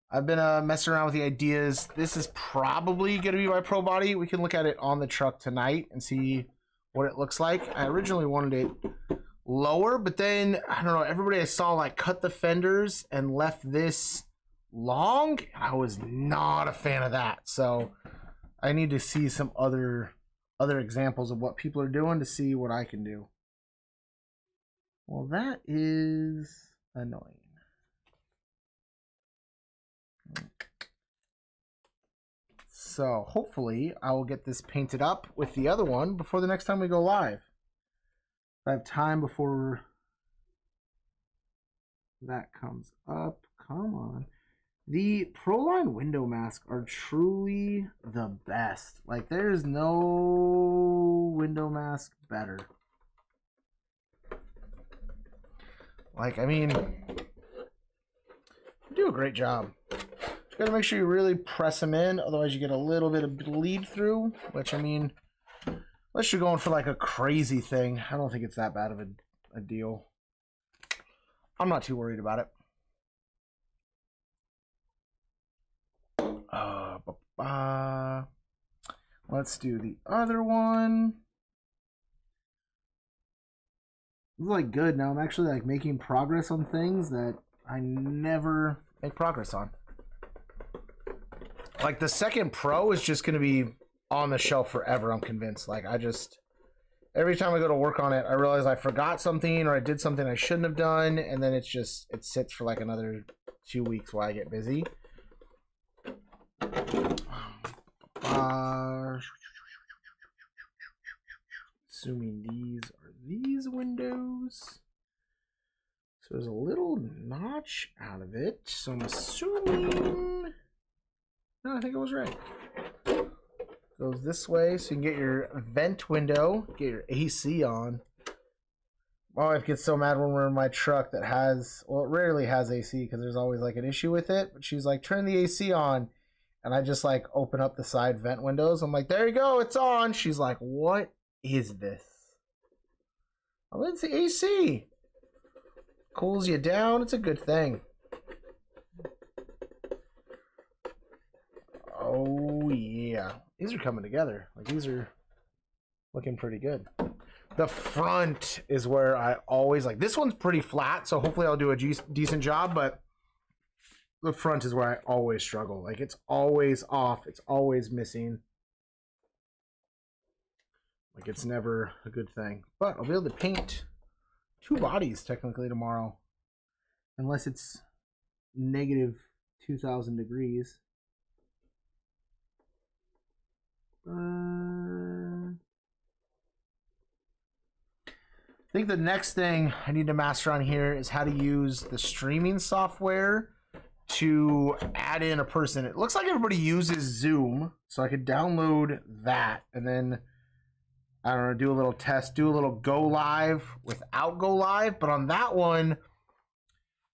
I've been messing around with the ideas. This is probably going to be my pro body. We can look at it on the truck tonight and see what it looks like. I originally wanted it lower, but then, I don't know, everybody I saw like cut the fenders and left this long. I was not a fan of that. So I need to see some other examples of what people are doing to see what I can do. Well, that is annoying. So hopefully I will get this painted up with the other one before the next time we go live. I have time before that comes up. Come on. The Proline window masks are truly the best. Like, there is no window mask better. Like, I mean, you do a great job. You gotta make sure you really press them in, otherwise you get a little bit of bleed through, which, I mean, unless you're going for like a crazy thing, I don't think it's that bad of a deal. I'm not too worried about it. Let's do the other one. It's like good now. I'm actually like making progress on things that I never make progress on. Like, the second Pro is just going to be on the shelf forever, I'm convinced. Like, every time I go to work on it, I realize I forgot something or I did something I shouldn't have done, and then it sits for like another 2 weeks while I get busy. Assuming these are these windows. So there's a little notch out of it, so I'm assuming... No, I think I was right. Goes this way, so you can get your vent window, get your AC on. My wife gets so mad when we're in my truck that has, well, it rarely has AC because there's always like an issue with it. But she's like, turn the AC on. And I just like open up the side vent windows. I'm like, there you go, it's on. She's like, what is this? Oh, it's the AC. Cools you down. It's a good thing. Oh, yeah. These are coming together. Like, these are looking pretty good. The front is where I always like. This one's pretty flat, so hopefully I'll do a decent job, but the front is where I always struggle. Like, it's always off. It's always missing. Like, it's never a good thing. But I'll be able to paint 2 bodies technically tomorrow. Unless it's negative 2,000 degrees. I think the next thing I need to master on here is how to use the streaming software to add in a person. It looks like everybody uses Zoom, so I could download that and then, I don't know, do a little test, do a little go live without go live. But on that one,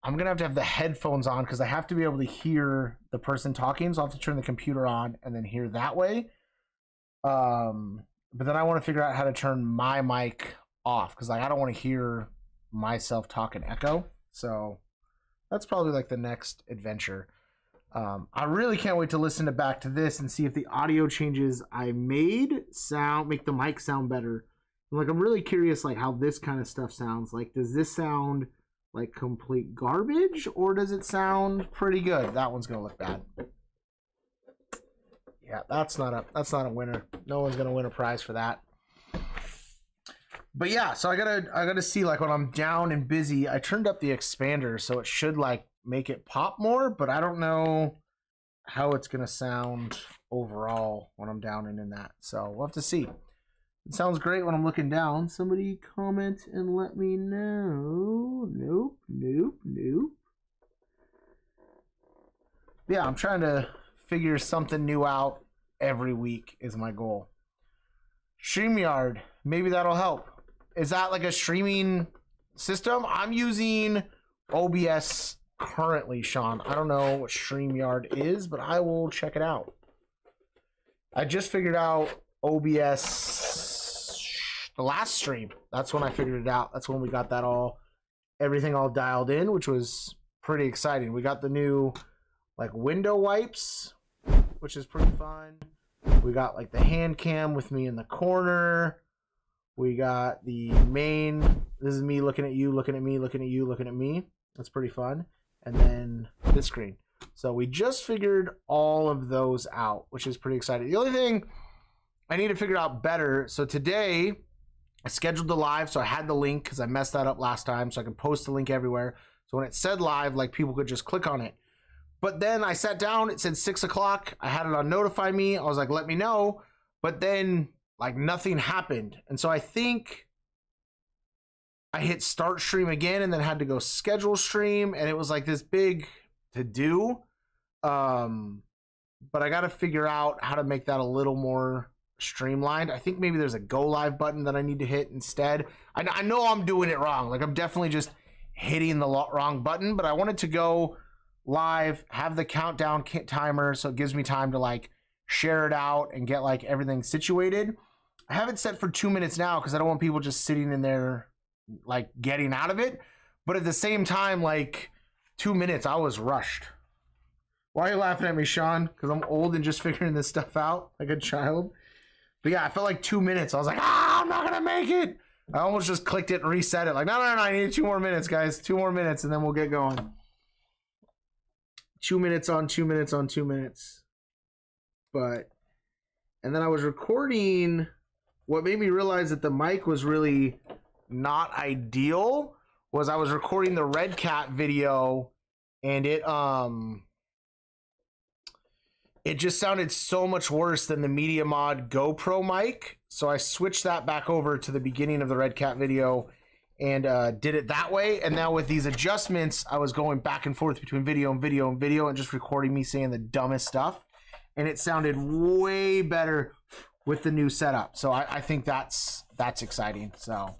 I'm going to have the headphones on because I have to be able to hear the person talking. So I'll have to turn the computer on and then hear that way. But then I want to figure out how to turn my mic off because, like, I don't want to hear myself talk and echo. So that's probably like the next adventure. I really can't wait to listen back to this and see if the audio changes I made make the mic sound better. And, like, I'm really curious, like, how this kind of stuff sounds. Like, does this sound like complete garbage or does it sound pretty good? That one's gonna look bad. Yeah, that's not a winner. No one's gonna win a prize for that. But yeah, so I gotta see, like, when I'm down and busy, I turned up the expander so it should, like, make it pop more, but I don't know how it's gonna sound overall when I'm down and in that. So we'll have to see. It sounds great when I'm looking down. Somebody comment and let me know. Nope, nope, nope. Yeah, I'm trying to figure something new out every week is my goal. StreamYard, maybe that'll help. Is that like a streaming system? I'm using OBS currently, Sean. I don't know what StreamYard is, but I will check it out. I just figured out OBS the last stream. That's when I figured it out. That's when we got that everything all dialed in, which was pretty exciting. We got the new, like, window wipes, which is pretty fun. We got, like, the hand cam with me in the corner. We got the main, this is me looking at you, looking at me, looking at you, looking at me. That's pretty fun. And then this screen. So we just figured all of those out, which is pretty exciting. The only thing I need to figure out better, so today I scheduled the live, so I had the link because I messed that up last time, so I can post the link everywhere. So when it said live, like, people could just click on it. But then I sat down, it said 6 o'clock. I had it on notify me. I was like, let me know. But then, like, nothing happened. And so I think I hit start stream again and then had to go schedule stream. And it was like this big to do. But I got to figure out how to make that a little more streamlined. I think maybe there's a go live button that I need to hit instead. I know I'm doing it wrong. Like, I'm definitely just hitting the wrong button. But I wanted to go live, have the countdown timer so it gives me time to, like, share it out and get, like, everything situated. I have it set for 2 minutes now because I don't want people just sitting in there, like, getting out of it. But at the same time, like, 2 minutes, I was rushed. Why are you laughing at me, Sean? Because I'm old and just figuring this stuff out like a child. But yeah, I felt like 2 minutes. I was like, I'm not gonna make it. I almost just clicked it and reset it. Like, no, I need 2 more minutes, guys. 2 more minutes and then we'll get going. 2 minutes on 2 minutes on 2 minutes. But, and then I was recording. What made me realize that the mic was really not ideal was I was recording the Redcat video and it just sounded so much worse than the Media Mod GoPro mic. So I switched that back over to the beginning of the Redcat video and did it that way. And now with these adjustments, I was going back and forth between video and video and video and just recording me saying the dumbest stuff. And it sounded way better with the new setup. So I think that's exciting. So,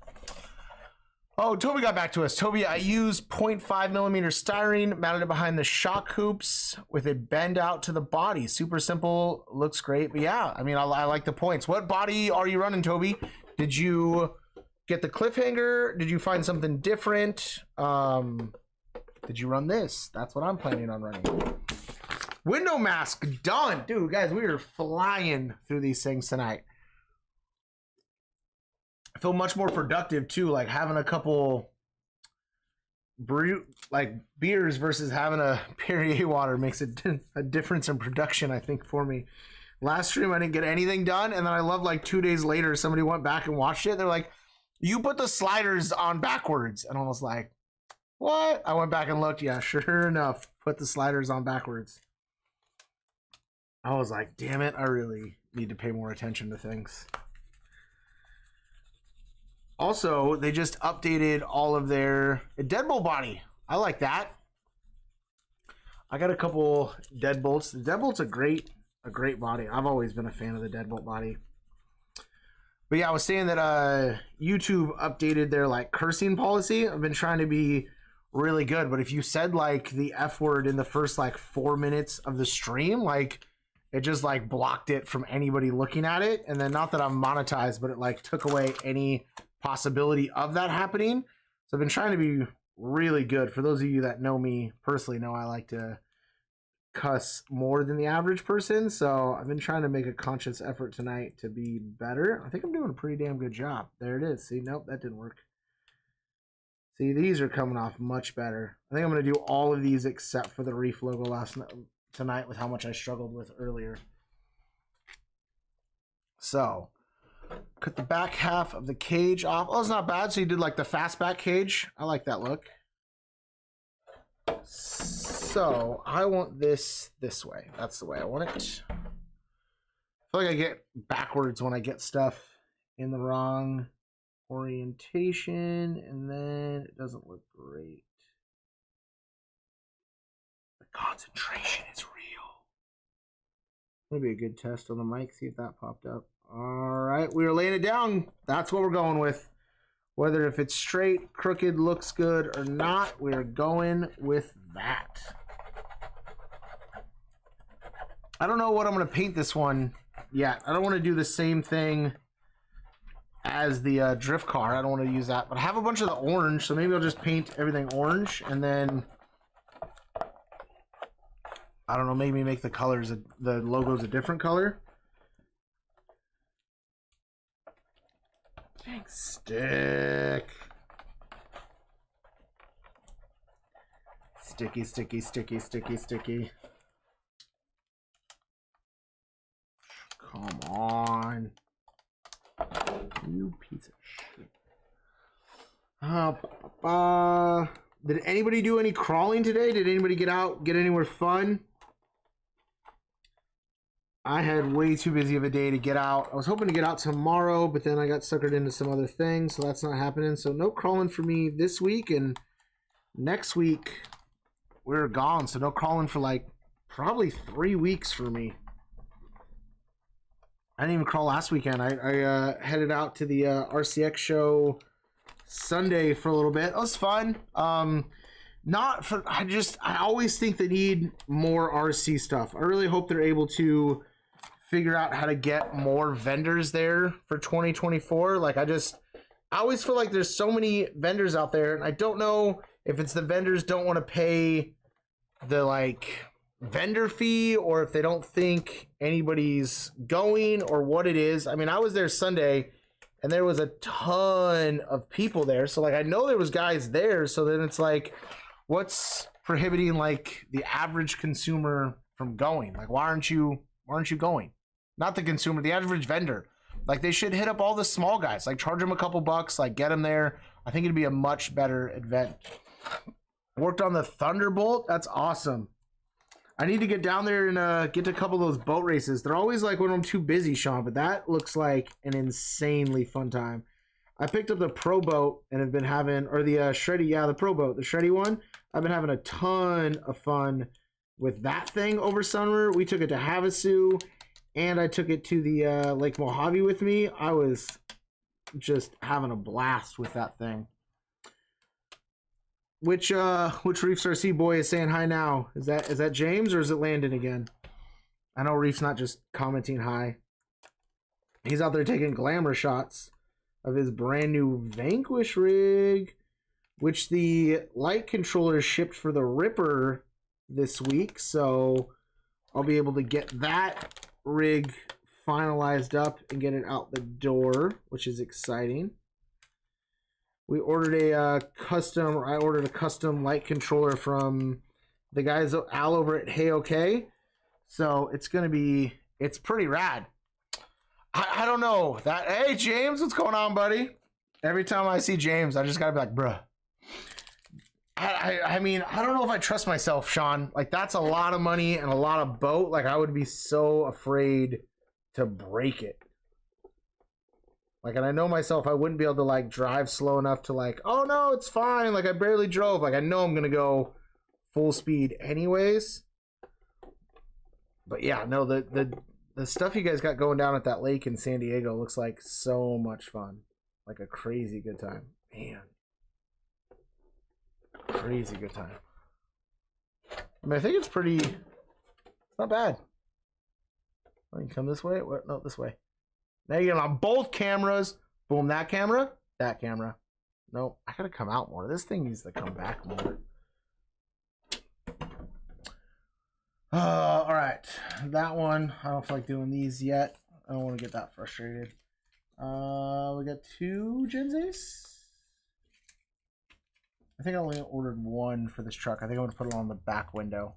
oh, Toby got back to us. Toby, I used 0.5 millimeter styrene, mounted it behind the shock hoops with a bend out to the body. Super simple, looks great. But yeah, I mean, I like the points. What body are you running, Toby? Did you get the cliffhanger? Did you find something different? Did you run this? That's what I'm planning on running. Window mask done. Dude, guys, we are flying through these things tonight. I feel much more productive too, like having a couple like beers versus having a Perrier water makes a difference in production, I think, for me. Last stream I didn't get anything done, and then I love like 2 days later somebody went back and watched it. They're like, "You put the sliders on backwards," and I was like, "What?" I went back and looked. Yeah, sure enough, put the sliders on backwards. I was like, "Damn it! I really need to pay more attention to things." Also, they just updated all of their deadbolt body. I like that. I got a couple deadbolts. The deadbolt's a great body. I've always been a fan of the deadbolt body. But yeah, I was saying that YouTube updated their like cursing policy. I've been trying to be really good, but if you said like the F word in the first like 4 minutes of the stream, like it just like blocked it from anybody looking at it. And then not that I'm monetized, but it like took away any possibility of that happening. So I've been trying to be really good. For those of you that know me personally, know I like to cuss more than the average person. So I've been trying to make a conscious effort tonight to be better. I think I'm doing a pretty damn good job. There it is. See, nope, that didn't work. See, these are coming off much better. I think I'm going to do all of these except for the Reef logo tonight with how much I struggled with earlier. So cut the back half of the cage off. Oh, it's not bad. So you did like the fastback cage. I like that look. So I want this way. That's the way I want it. I feel like I get backwards when I get stuff in the wrong orientation, and then it doesn't look great. The concentration is real. Maybe a good test on the mic. See if that popped up. All right, we are laying it down. That's what we're going with. Whether if it's straight, crooked, looks good or not, we're going with that. I don't know what I'm going to paint this one yet. I don't want to do the same thing as the drift car. I don't want to use that. But I have a bunch of the orange, so maybe I'll just paint everything orange. And then, I don't know, maybe make the colors, the logos a different color. Stick. Sticky, sticky, sticky, sticky, sticky. Come on. You piece of shit. Did anybody do any crawling today? Did anybody get out, get anywhere fun? I had way too busy of a day to get out. I was hoping to get out tomorrow, but then I got suckered into some other things, so that's not happening. So no crawling for me this week, and next week we're gone. So no crawling for like probably 3 weeks for me. I didn't even crawl last weekend. I headed out to the RCX show Sunday for a little bit. It was fun. Not for, I always think they need more RC stuff. I really hope they're able to figure out how to get more vendors there for 2024. Like I always feel like there's so many vendors out there, and I don't know if it's the vendors don't want to pay the like vendor fee, or if they don't think anybody's going, or what it is. I mean, I was there Sunday and there was a ton of people there, so like I know there was guys there, so then it's like, what's prohibiting like the average consumer from going? Like why aren't you going? Not the consumer, the average vendor. Like they should hit up all the small guys, like charge them a couple bucks, like get them there. I think it'd be a much better event. Worked on the Thunderbolt. That's awesome. I need to get down there and get to a couple of those boat races. They're always like when I'm too busy, Sean, but that looks like an insanely fun time. I picked up the Pro Boat and have been having, or the Shreddy, yeah, the Pro Boat, the Shreddy one. I've been having a ton of fun with that thing over summer. We took it to Havasu, and I took it to the Lake Mojave with me. I was just having a blast with that thing. Which Reefs RC boy is saying hi now? Is that James or is it Landon again? I know Reef's not just commenting hi. He's out there taking glamour shots of his brand new Vanquish rig, which the light controller shipped for the Ripper this week. So I'll be able to get that rig finalized up and get it out the door, which is exciting. We ordered a custom, or I ordered a custom light controller from the guys Al over at Hey OK. So it's gonna be, it's pretty rad. I don't know that. Hey James, what's going on, buddy? Every time I see James, I just gotta be like, bruh. I mean, I don't know if I trust myself, Sean. Like, that's a lot of money and a lot of boat. Like, I would be so afraid to break it. Like, and I know myself, I wouldn't be able to, like, drive slow enough to, like, oh, no, it's fine. Like, I barely drove. Like, I know I'm going to go full speed anyways. But, yeah, no, the stuff you guys got going down at that lake in San Diego looks like so much fun. Like, a crazy good time. Man. Crazy good time. I mean, I think it's pretty, it's not bad. Oh, you come this way? What? No, this way. Now you get on both cameras. Boom, that camera, that camera. Nope, I gotta come out more. This thing needs to come back more. All right, that one. I don't feel like doing these yet. I don't want to get that frustrated. We got 2 Gen Z's. I think I only ordered 1 for this truck. I think I'm going to put it on the back window.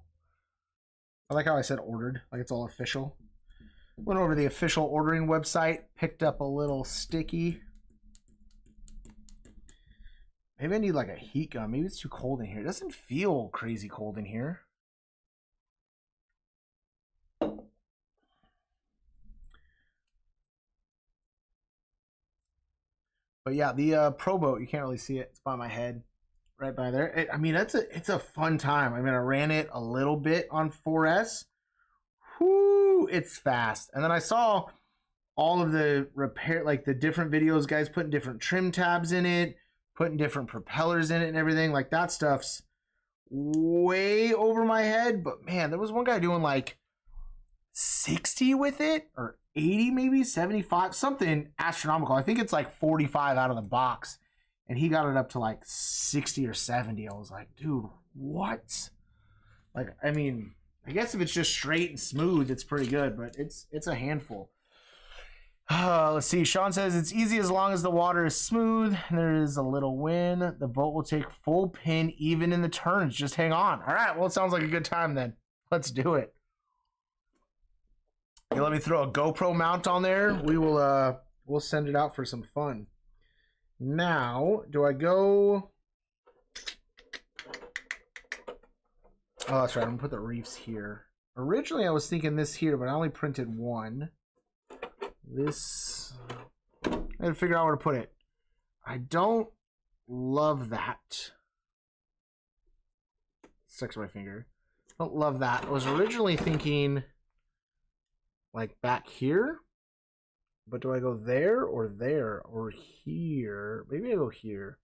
I like how I said ordered, like it's all official. Went over the official ordering website, picked up a little sticky. Maybe I need like a heat gun. Maybe it's too cold in here. It doesn't feel crazy cold in here. But yeah, the Pro Boat, you can't really see it. It's by my head. Right by there. I mean, it's a fun time. I mean, I ran it a little bit on 4S. Whoo, it's fast. And then I saw all of the repair, like the different videos, guys putting different trim tabs in it, putting different propellers in it and everything. Like, that stuff's way over my head. But man, there was one guy doing like 60 with it, or 80 maybe, 75, something astronomical. I think it's like 45 out of the box. And he got it up to like 60 or 70. I was like, dude, what? Like, I mean, I guess if it's just straight and smooth, it's pretty good, but it's a handful. Let's see. Sean says it's easy as long as the water is smooth and there is a little wind. The boat will take full pin even in the turns. Just hang on. All right. Well, it sounds like a good time then. Let's do it. You let me throw a GoPro mount on there. We'll send it out for some fun. Now, do I go? Oh, that's right. I'm gonna put the reefs here. Originally, I was thinking this here, but I only printed 1. This, I had to figure out where to put it. I don't love that. Sticks to my finger. Don't love that. I was originally thinking like back here. But do I go there or here? Maybe I go here.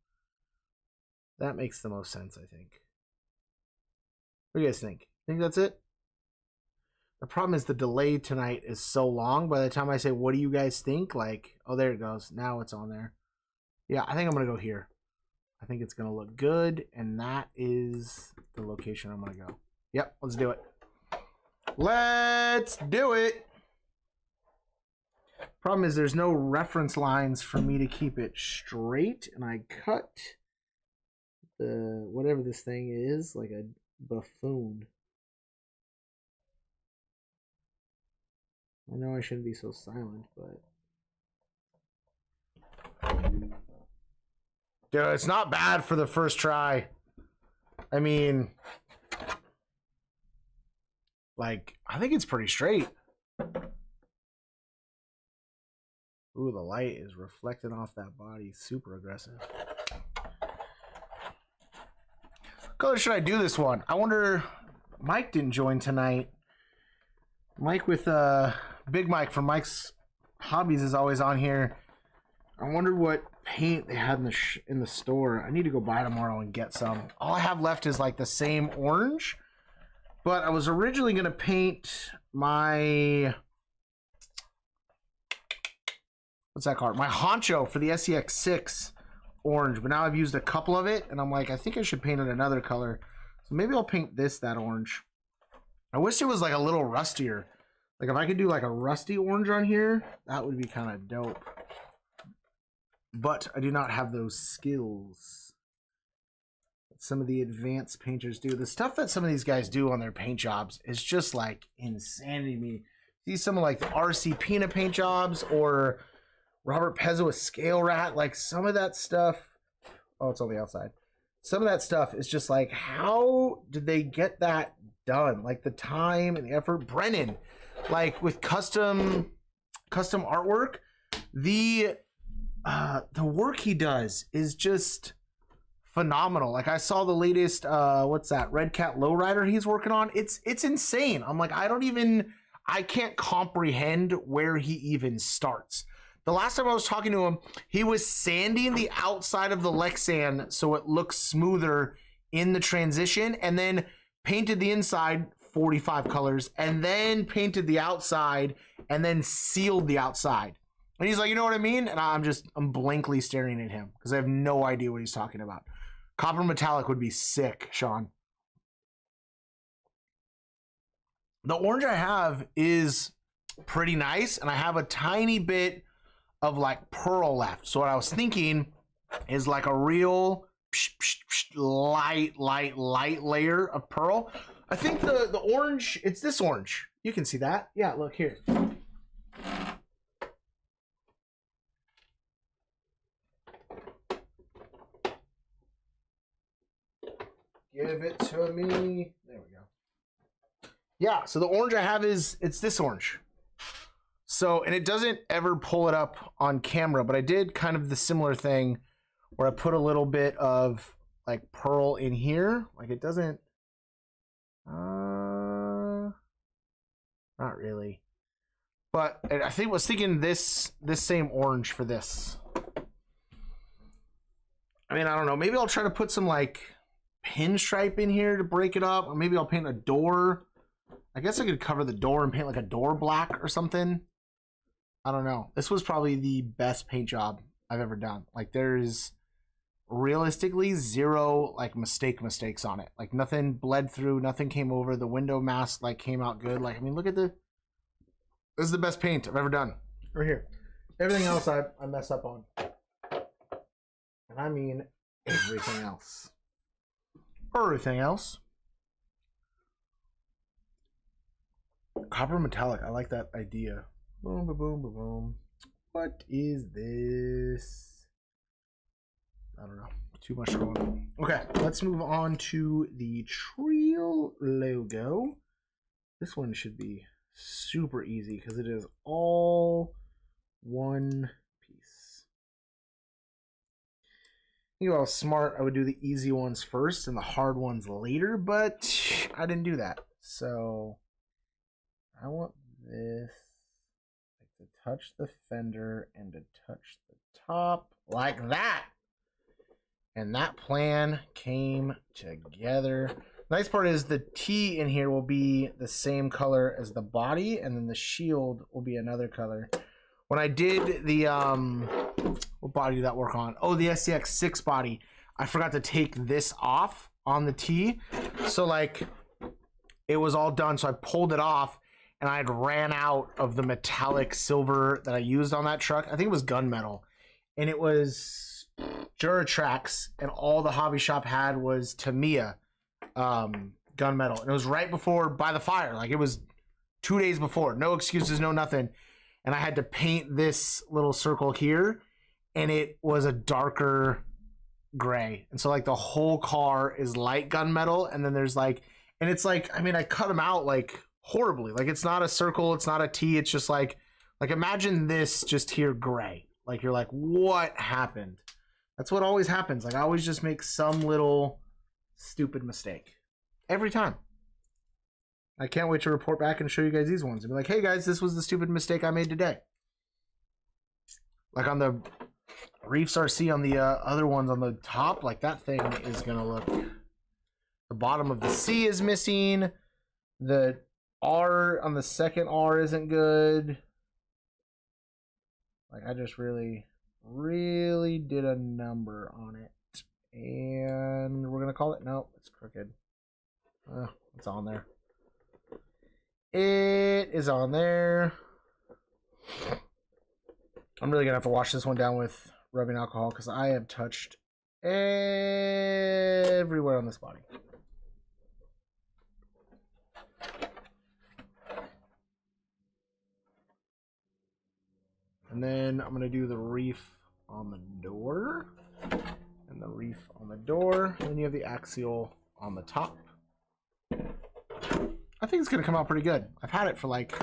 That makes the most sense, I think. What do you guys think? Think that's it? The problem is the delay tonight is so long. By the time I say, what do you guys think? Like, oh, there it goes. Now it's on there. Yeah, I think I'm going to go here. I think it's going to look good. And that is the location I'm going to go. Yep, let's do it. Let's do it. Problem is there's no reference lines for me to keep it straight, and I cut the whatever this thing is like a buffoon. I know I shouldn't be so silent, but dude, it's not bad for the first try. I mean, like, I think it's pretty straight. Ooh, the light is reflecting off that body. Super aggressive. What color should I do this one? I wonder, Mike didn't join tonight. Mike with Big Mike from Mike's Hobbies is always on here. I wonder what paint they had in the store. I need to go by tomorrow and get some. All I have left is like the same orange. But I was originally going to paint my... what's that called? My honcho for the SEX6 orange, but now I've used a couple of it, and I'm like, I think I should paint it another color. So maybe I'll paint that orange. I wish it was like a little rustier. Like if I could do like a rusty orange on here, that would be kind of dope. but I do not have those skills that some of the advanced painters do. The stuff that some of these guys do on their paint jobs is just like insanity to me. See some of like the RC Pina paint jobs or Robert Pezzo with Scale Rat, like some of that stuff. Oh, it's on the outside. Some of that stuff is just like, how did they get that done? Like the time and the effort. Brennan, like with custom artwork, the work he does is just phenomenal. Like I saw the latest what's that, Redcat Lowrider he's working on. It's insane. I'm like, I can't comprehend where he even starts. The last time I was talking to him, he was sanding the outside of the Lexan so it looks smoother in the transition, and then painted the inside 45 colors, and then painted the outside, and then sealed the outside. And he's like, you know what I mean? And I'm blankly staring at him because I have no idea what he's talking about. Copper metallic would be sick, Sean. The orange I have is pretty nice, and I have a tiny bit of like pearl left. So what I was thinking is like a real light layer of pearl. I think the orange, it's this orange. You can see that. Yeah, look here. Give it to me. There we go. Yeah, so the orange I have it's this orange. So, and it doesn't ever pull it up on camera, but I did kind of the similar thing where I put a little bit of like pearl in here. Like it doesn't, not really. But I think I was thinking this same orange for this. I mean, I don't know. Maybe I'll try to put some like pinstripe in here to break it up. Or maybe I'll paint a door. I guess I could cover the door and paint like a door black or something. I don't know. This was probably the best paint job I've ever done. Like there's realistically zero like mistakes on it. Like nothing bled through, nothing came over. The window mask like came out good. Like, I mean, look at this is the best paint I've ever done. Right here. Everything else I mess up on. And I mean everything else. Everything else. Copper metallic. I like that idea. Boom, boom, boom, boom, boom. What is this? I don't know. Too much going on. Okay, let's move on to the Trail logo. This one should be super easy because it is all one piece. You know, I was smart. I would do the easy ones first and the hard ones later, but I didn't do that. So I want this. To touch the fender and to touch the top like that, and that plan came together. Nice part is the T in here will be the same color as the body, and then the shield will be another color. When I did the what body did that work on? Oh, the SCX 6 body. I forgot to take this off on the T, so like it was all done, so I pulled it off. And I had ran out of the metallic silver that I used on that truck. I think it was gunmetal. And it was Duratrax. And all the hobby shop had was Tamiya gunmetal. And it was right before By the Fire. Like it was 2 days before. No excuses, no nothing. And I had to paint this little circle here. And it was a darker gray. And so like the whole car is light gunmetal. And then there's like, and it's like, I mean, I cut them out like horribly. Like it's not a circle, it's not a T, it's just like imagine this just here gray. Like you're like, what happened? That's what always happens. Like I always just make some little stupid mistake every time. I can't wait to report back and show you guys these ones and be like, hey guys, this was the stupid mistake I made today. Like on the Reefs RC, on the other ones on the top, like that thing is gonna look, the bottom of the C is missing, the R on the second R isn't good. Like I just really did a number on it. And we're gonna call it, no, it's crooked. It's on there. It is on there. I'm really gonna have to wash this one down with rubbing alcohol because I have touched everywhere on this body. And then I'm going to do the reef on the door. And the reef on the door. And then you have the axial on the top. I think it's going to come out pretty good. I've had it for like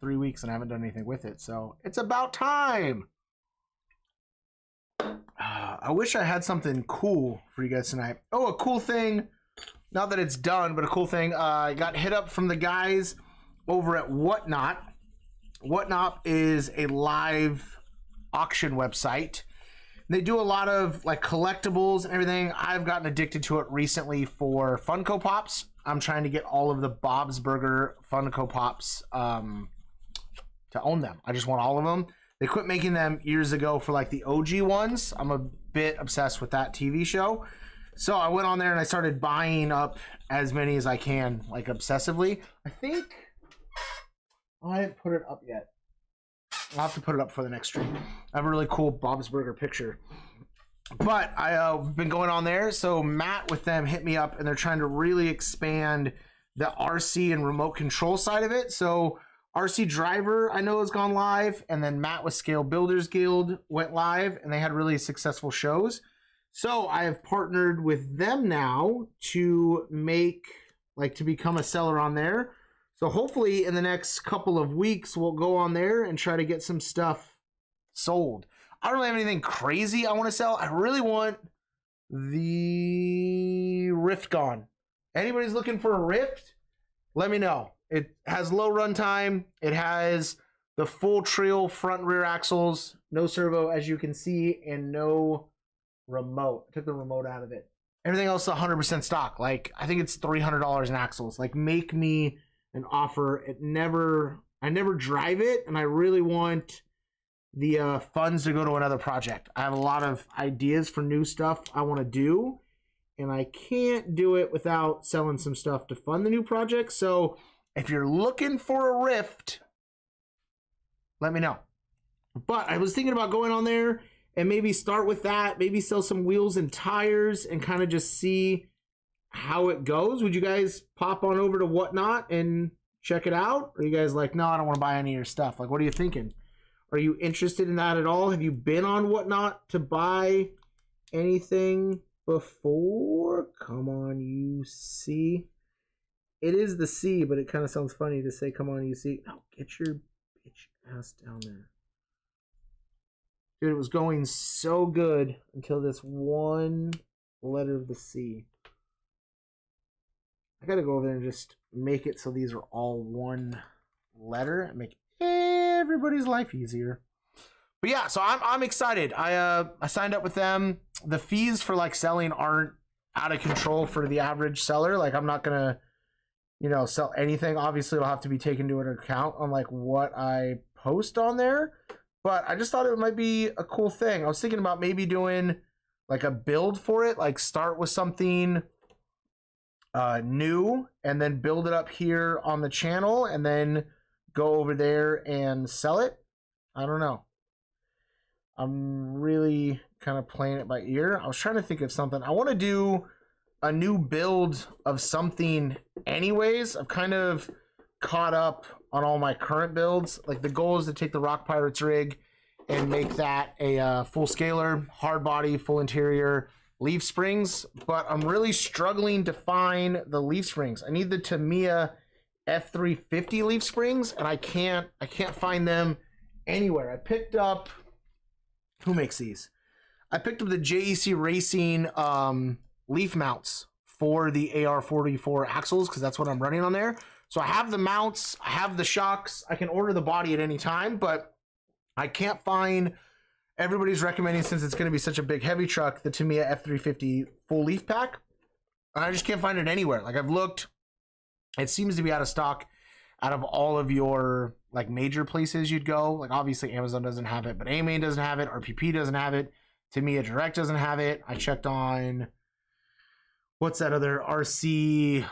3 weeks and I haven't done anything with it. So it's about time. I wish I had something cool for you guys tonight. Oh, a cool thing. Not that it's done, but a cool thing. I got hit up from the guys over at Whatnot. Whatnot is a live auction website. They do a lot of like collectibles and everything. I've gotten addicted to it recently for Funko Pops. I'm trying to get all of the Bob's Burger Funko Pops to own them. I just want all of them. They quit making them years ago for like the OG ones. I'm a bit obsessed with that TV show. So I went on there and I started buying up as many as I can, like obsessively. I think... Oh, I didn't put it up yet. I'll have to put it up for the next stream. I have a really cool Bob's Burger picture. But I've been going on there. So Matt with them hit me up and they're trying to really expand the RC and remote control side of it. So RC Driver, I know, has gone live. And then Matt with Scale Builders Guild went live. And they had really successful shows. So I have partnered with them now to make, like, to become a seller on there. So hopefully in the next couple of weeks, we'll go on there and try to get some stuff sold. I don't really have anything crazy I want to sell. I really want the Rift gone. Anybody's looking for a Rift? Let me know. It has low runtime. It has the full trio front and rear axles, no servo as you can see, and no remote. I took the remote out of it. Everything else is 100% stock. Like, I think it's $300 in axles. Like, make me an offer. I never drive it, and I really want the funds to go to another project. I have a lot of ideas for new stuff I want to do, and I can't do it without selling some stuff to fund the new project. So if you're looking for a Rift, let me know. But I was thinking about going on there and maybe start with that, maybe sell some wheels and tires and kind of just see how it goes. Would you guys pop on over to Whatnot and check it out? Or are you guys like, no, I don't want to buy any of your stuff? Like, what are you thinking? Are you interested in that at all? Have you been on Whatnot to buy anything before? Come on, you see. It is the C, but it kind of sounds funny to say, come on, you see. No, get your bitch ass down there. Dude, it was going so good until this one letter of the C. I gotta go over there and just make it so these are all one letter and make everybody's life easier. But yeah, so I'm excited. I signed up with them. The fees for like selling aren't out of control for the average seller. Like, I'm not gonna, you know, sell anything. Obviously, it'll have to be taken into account on like what I post on there. But I just thought it might be a cool thing. I was thinking about maybe doing like a build for it. Like, start with something new and then build it up here on the channel and then go over there and sell it. I don't know. I'm really kind of playing it by ear. I was trying to think of something. I want to do a new build of something anyways. I've kind of caught up on all my current builds. Like, the goal is to take the Rock Pirates rig and make that a full scaler, hard body, full interior, leaf springs, but I'm really struggling to find the leaf springs. I need the Tamiya F350 leaf springs, and I can't find them anywhere. I picked up, who makes these? I picked up the JEC Racing leaf mounts for the AR44 axles because that's what I'm running on there. So I have the mounts, I have the shocks, I can order the body at any time, but I can't find. Everybody's recommending, since it's going to be such a big heavy truck, the Tamiya F350 full leaf pack. I just can't find it anywhere. Like, I've looked, it seems to be out of stock out of all of your like major places you'd go. Like, obviously Amazon doesn't have it, but AMAN doesn't have it, RPP doesn't have it, Tamiya Direct doesn't have it. I checked on, what's that other RC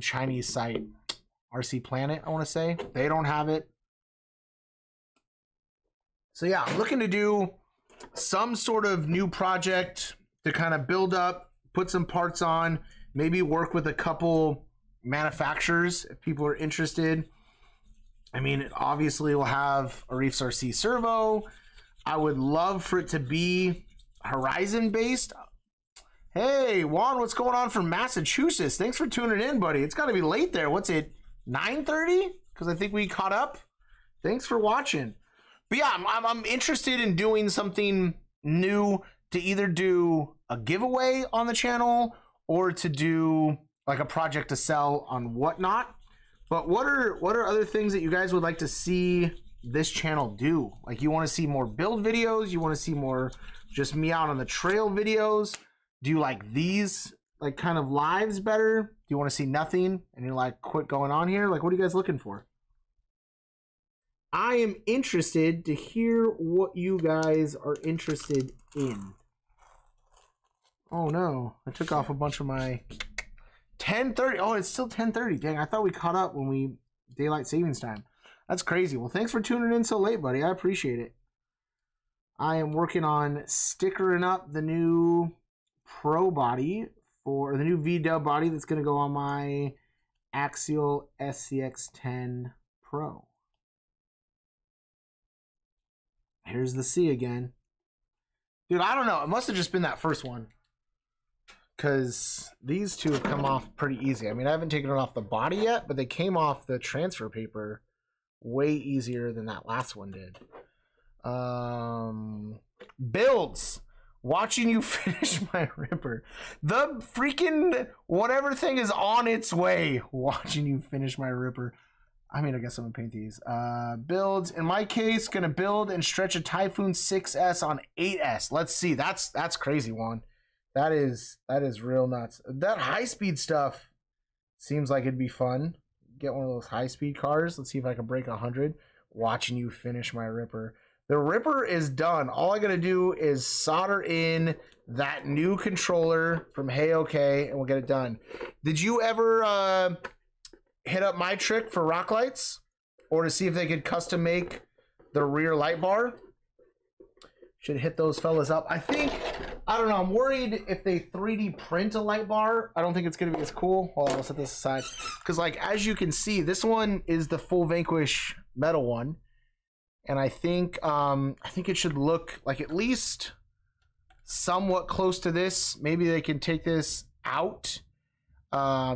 Chinese site? RC Planet, I want to say. They don't have it. So yeah, I'm looking to do some sort of new project to kind of build up, put some parts on, maybe work with a couple manufacturers if people are interested. I mean, obviously we'll have a Reefs RC servo. I would love for it to be Horizon based. Hey, Juan, what's going on from Massachusetts? Thanks for tuning in, buddy. It's got to be late there. What's it, 9:30? Because I think we caught up. Thanks for watching. But yeah, I'm interested in doing something new, to either do a giveaway on the channel or to do like a project to sell on Whatnot. But what are other things that you guys would like to see this channel do? Like, you want to see more build videos? You want to see more just me out on the trail videos? Do you like these like kind of lives better? Do you want to see nothing and you're like, quit going on here? Like, what are you guys looking for? I am interested to hear what you guys are interested in. Oh no, I took off a bunch of my 10:30. Oh, it's still 10:30. Dang, I thought we caught up when we daylight savings time. That's crazy. Well, thanks for tuning in so late, buddy. I appreciate it. I am working on stickering up the new Pro body for the new V-dub body that's going to go on my Axial SCX10 Pro. Here's the C again. Dude, I don't know. It must have just been that first one, because these two have come off pretty easy. I mean, I haven't taken it off the body yet, but they came off the transfer paper way easier than that last one did. Builds. Watching you finish my Ripper. The freaking whatever thing is on its way. Watching you finish my Ripper. I mean, I guess I'm gonna paint these. Builds. In my case, gonna build and stretch a Typhoon 6S on 8S. Let's see. That's crazy, Juan. That is real nuts. That high-speed stuff seems like it'd be fun. Get one of those high-speed cars. Let's see if I can break 100. Watching you finish my Ripper. The Ripper is done. All I gotta do is solder in that new controller from Hey OK, and we'll get it done. Did you ever hit up my trick for rock lights, or to see if they could custom make the rear light bar? Should hit those fellas up. I don't know. I'm worried if they 3D print a light bar. I don't think it's gonna be as cool. Hold on, I'll set this aside. Because like, as you can see, this one is the full Vanquish metal one. And I think it should look like at least somewhat close to this. Maybe they can take this out.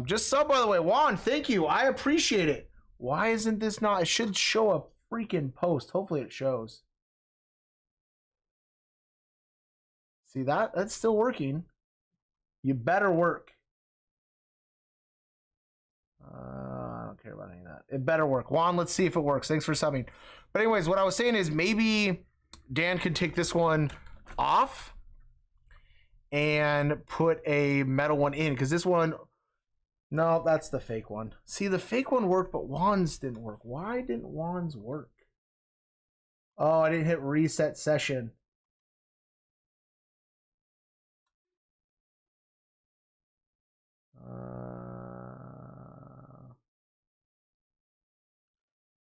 Just sub, by the way. Juan, thank you. I appreciate it. Why isn't this not? It should show a freaking post. Hopefully it shows. See that? That's still working. You better work. I don't care about any of that. It better work. Juan, let's see if it works. Thanks for subbing. But anyways, what I was saying is maybe Dan could take this one off and put a metal one in, because this one, no, that's the fake one. See, the fake one worked, but Juan's didn't work. Why didn't Juan's work? Oh, I didn't hit reset session.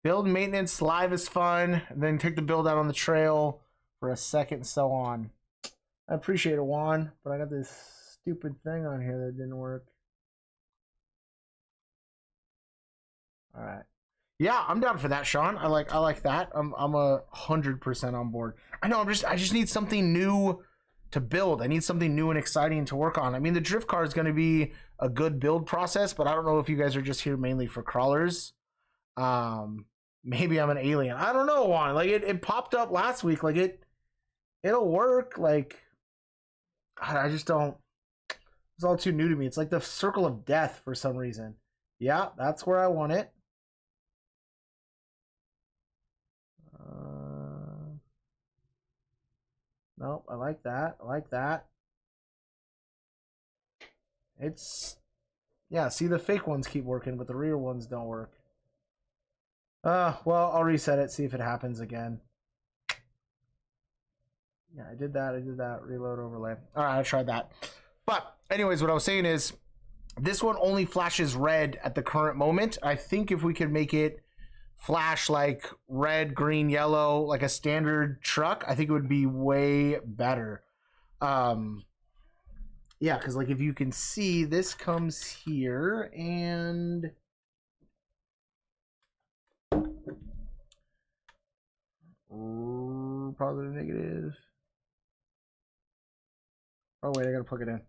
Build maintenance live is fun, and then take the build out on the trail for a second and so on. I appreciate it, Juan, but I got this stupid thing on here that didn't work. All right. Yeah, I'm down for that, Sean. I like that. I'm 100% on board. I know. I just need something new to build. I need something new and exciting to work on. I mean, the drift car is going to be a good build process, but I don't know if you guys are just here mainly for crawlers. Maybe I'm an alien. I don't know, Juan. Like it popped up last week. Like it'll work. Like I just don't. It's all too new to me. It's like the circle of death for some reason. Yeah, that's where I want it. Nope, I like that. I like that. It's, yeah, see, the fake ones keep working, but the rear ones don't work. Well, I'll reset it, see if it happens again. Yeah, I did that. Reload overlay. All right, I tried that. But anyways, what I was saying is this one only flashes red at the current moment. I think if we could make it flash like red, green, yellow, like a standard truck, I think it would be way better. Yeah, because like if you can see, this comes here and positive, negative. Oh wait, I gotta plug it in.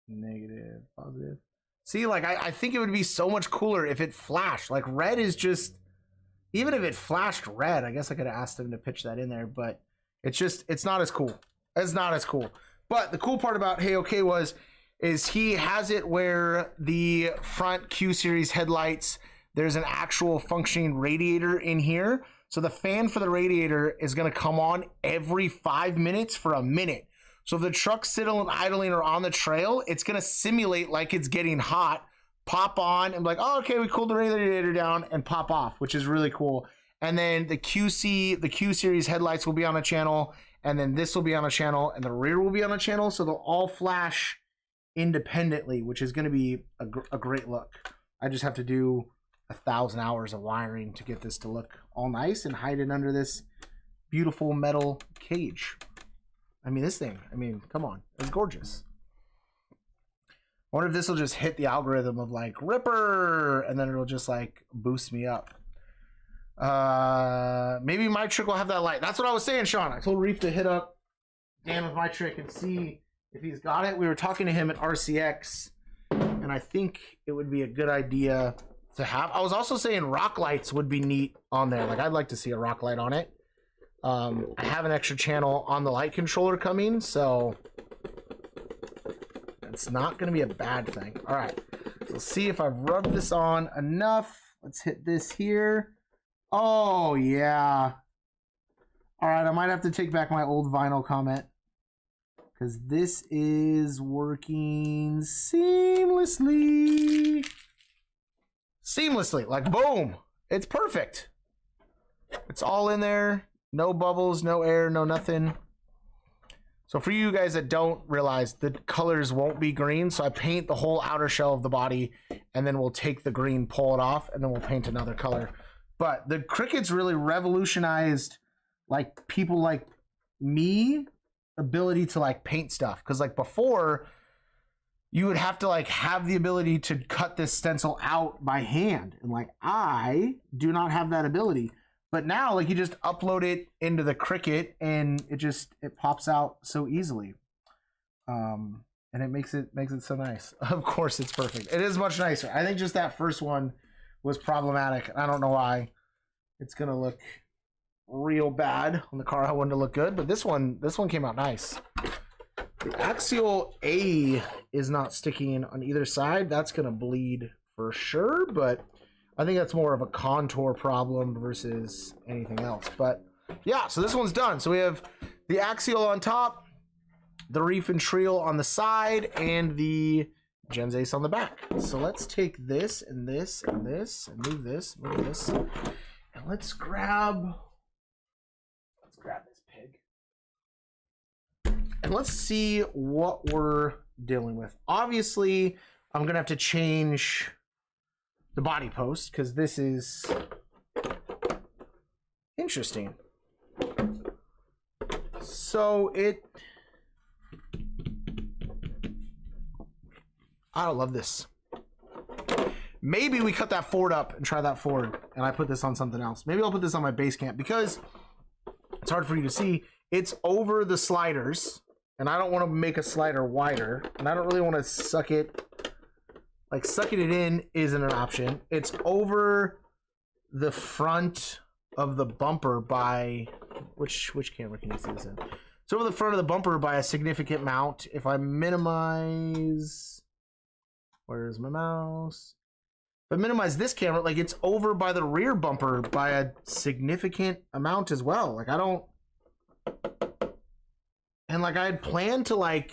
Negative, positive. See, like I think it would be so much cooler if it flashed. Like red is just, even if it flashed red, I guess I could have asked him to pitch that in there, but it's not as cool. It's not as cool. But the cool part about Hey OK is he has it where the front Q series headlights, there's an actual functioning radiator in here. So the fan for the radiator is going to come on every 5 minutes for a minute. So if the truck's sitting idling or on the trail, it's going to simulate like it's getting hot, pop on, and be like, oh, okay, we cooled the radiator down, and pop off, which is really cool. And then the Q series headlights will be on a channel, and then this will be on a channel, and the rear will be on a channel. So they'll all flash independently, which is going to be a great look. I just have to do 1,000 hours of wiring to get this to look all nice and hide it under this beautiful metal cage. I mean, this thing, I mean, come on, it's gorgeous. I wonder if this will just hit the algorithm of like Ripper, and then it'll just like boost me up. Maybe my trick will have that light. That's what I was saying, Sean. I told Reef to hit up Dan with my trick and see if he's got it. We were talking to him at RCX, and I think it would be a good idea to have. I was also saying rock lights would be neat on there. Like I'd like to see a rock light on it. I have an extra channel on the light controller coming, so it's not going to be a bad thing. All right, so let's see if I've rubbed this on enough. Let's hit this here. Oh, yeah. All right, I might have to take back my old vinyl comment because this is working seamlessly. Seamlessly, like boom. It's perfect. It's all in there. No bubbles, no air, no nothing. So for you guys that don't realize, the colors won't be green, so I paint the whole outer shell of the body, and then we'll take the green, pull it off, and then we'll paint another color. But the Cricket's really revolutionized like people like me ability to like paint stuff. Because like before, you would have to like have the ability to cut this stencil out by hand. And like I do not have that ability. But now like you just upload it into the Cricket and it pops out so easily. And it makes it so nice. Of course it's perfect. It is much nicer. I think just that first one was problematic. I don't know why. It's gonna look real bad on the car. I wanted to look good, but this one came out nice. The Axial A is not sticking on either side. That's gonna bleed for sure, but I think that's more of a contour problem versus anything else. But yeah, so this one's done. So we have the Axial on top, the Reef and Trio on the side, and the Gens Ace on the back. So let's take this and this and this and move this, and let's grab this pig. And let's see what we're dealing with. Obviously, I'm gonna have to change the body post because this is interesting. So I don't love this. Maybe we cut that Ford up and try that Ford, and I put this on something else. Maybe I'll put this on my base camp because it's hard for you to see. It's over the sliders, and I don't want to make a slider wider, and I don't really want to suck it. Like sucking it in isn't an option. It's over the front of the bumper by which camera can you see this in? It's over the front of the bumper by a significant amount. If I minimize, where's my mouse? If I minimize this camera, like it's over by the rear bumper by a significant amount as well. Like I don't, and like I had planned to like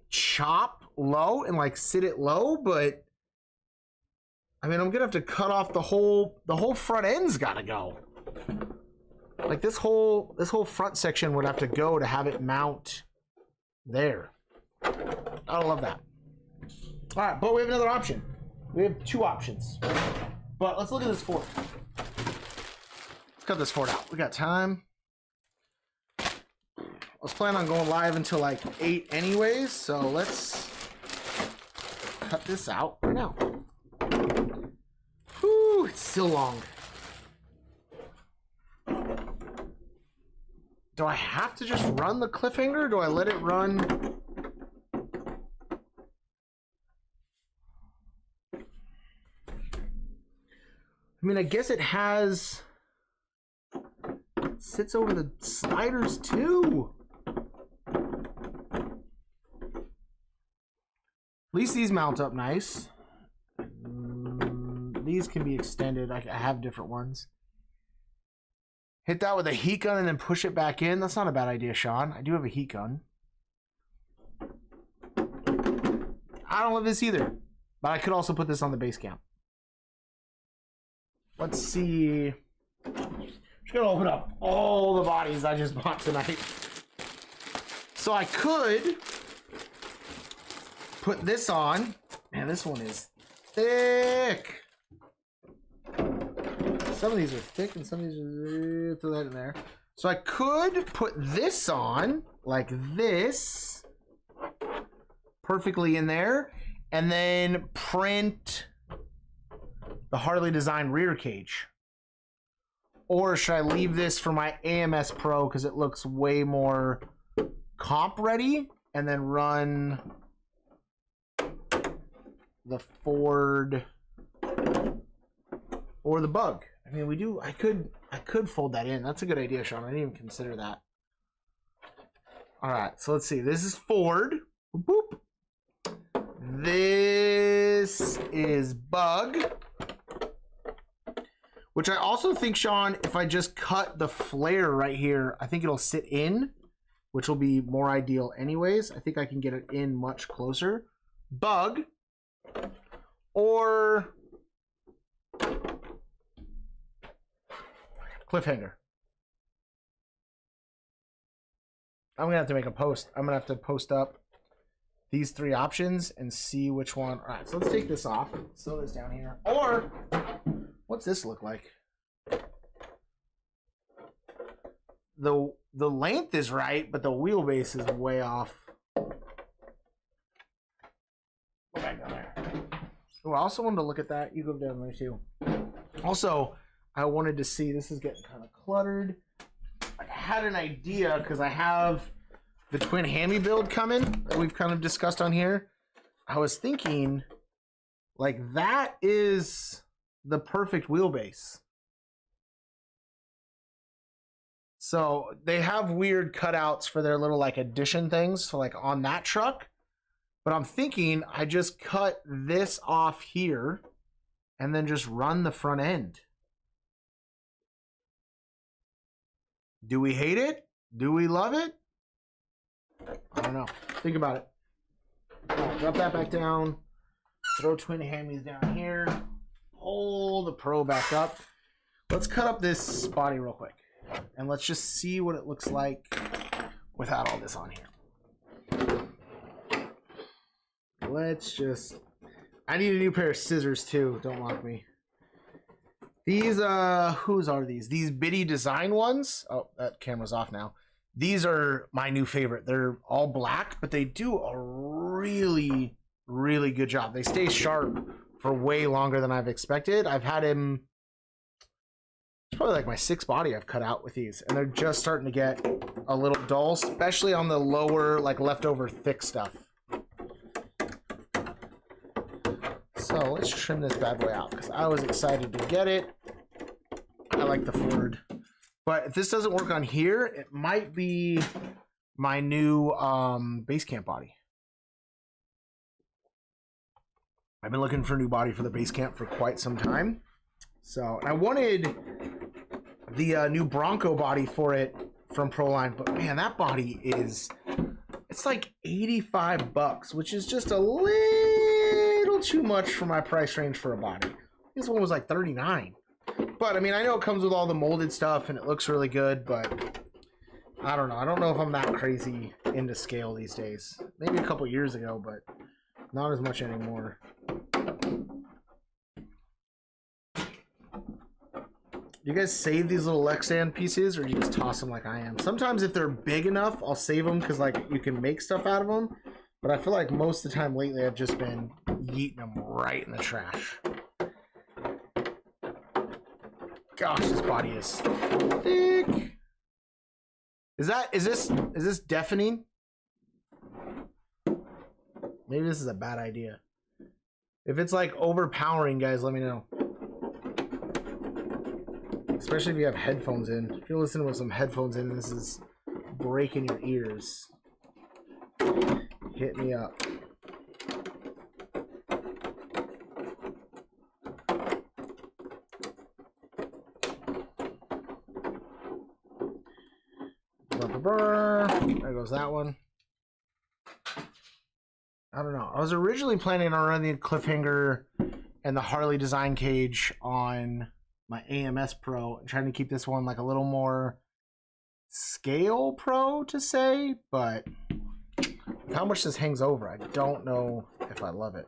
chop low and like sit it low, but I mean I'm gonna have to cut off the whole front end's gotta go. Like this whole front section would have to go to have it mount there. I don't love that. All right, but we have another option. We have two options. But let's look at this Ford. Let's cut this Ford out. We got time. I was planning on going live until like 8 anyways, so let's cut this out right now. Whew, it's still long. Do I have to just run the cliffhanger, or do I let it run? I mean, I guess it has... sits over the sliders too. At least these mount up nice. These can be extended. I have different ones. Hit that with a heat gun and then push it back in. That's not a bad idea, Sean. I do have a heat gun. I don't love this either. But I could also put this on the base camp. Let's see. Just gonna open up all the bodies I just bought tonight. So I could put this on. Man, this one is thick. Some of these are thick and some of these are... throw that in there. So I could put this on like this. Perfectly in there. And then print the Harley Design rear cage. Or should I leave this for my AMS Pro because it looks way more comp ready, and then run the Ford or the Bug? I mean, I could fold that in. That's a good idea, Sean. I didn't even consider that. All right, so let's see. This is Ford. Boop. This is Bug. Which I also think, Sean, if I just cut the flare right here, I think it'll sit in, which will be more ideal anyways. I think I can get it in much closer. Bug. Or cliffhanger. I'm going to have to make a post. I'm going to have to post up these three options and see which one. All right, so let's take this off. Throw this down here. Or... what's this look like? The length is right, but the wheelbase is way off. Go back down there. Oh, I also wanted to look at that. You go down there too. Also, I wanted to see, this is getting kind of cluttered. I had an idea because I have the twin hammy build coming that we've kind of discussed on here. I was thinking, like, that is the perfect wheelbase. So they have weird cutouts for their little like addition things, so like on that truck. But I'm thinking I just cut this off here and then just run the front end. Do we hate it? Do we love it? I don't know. Think about it. Right, drop that back down. Throw twin hammies down here. Pull the Pro back up. Let's cut up this body real quick. And let's just see what it looks like without all this on here. Let's just... I need a new pair of scissors too. Don't mock me. These, whose are these? These Bitty Design ones. Oh, that camera's off now. These are my new favorite. They're all black, but they do a really, really good job. They stay sharp for way longer than I've expected. I've had him... it's probably like my 6th body I've cut out with these, and they're just starting to get a little dull, especially on the lower, like leftover thick stuff. So let's trim this bad boy out because I was excited to get it. I like the Ford, but if this doesn't work on here, it might be my new base camp body. I've been looking for a new body for the base camp for quite some time. So I wanted the new Bronco body for it from Proline, but man, that body is, it's like $85, which is just a little too much for my price range for a body. This one was like $39. But I mean, I know it comes with all the molded stuff and it looks really good, but I don't know. I don't know if I'm that crazy into scale these days. Maybe a couple years ago, but not as much anymore. you guys save these little Lexan pieces, or do you just toss them like I am? Sometimes if they're big enough, I'll save them because like you can make stuff out of them. But I feel like most of the time lately I've just been yeeting them right in the trash. Gosh, this body is thick. Is this deafening? Maybe this is a bad idea. If it's like overpowering, guys, let me know. Especially if you have headphones in. If you're listening with some headphones in, this is breaking your ears. Hit me up. There goes that one. I don't know. I was originally planning on running the cliffhanger and the Harley design cage on my AMS Pro and trying to keep this one like a little more scale pro to say, but how much this hangs over, I don't know if I love it.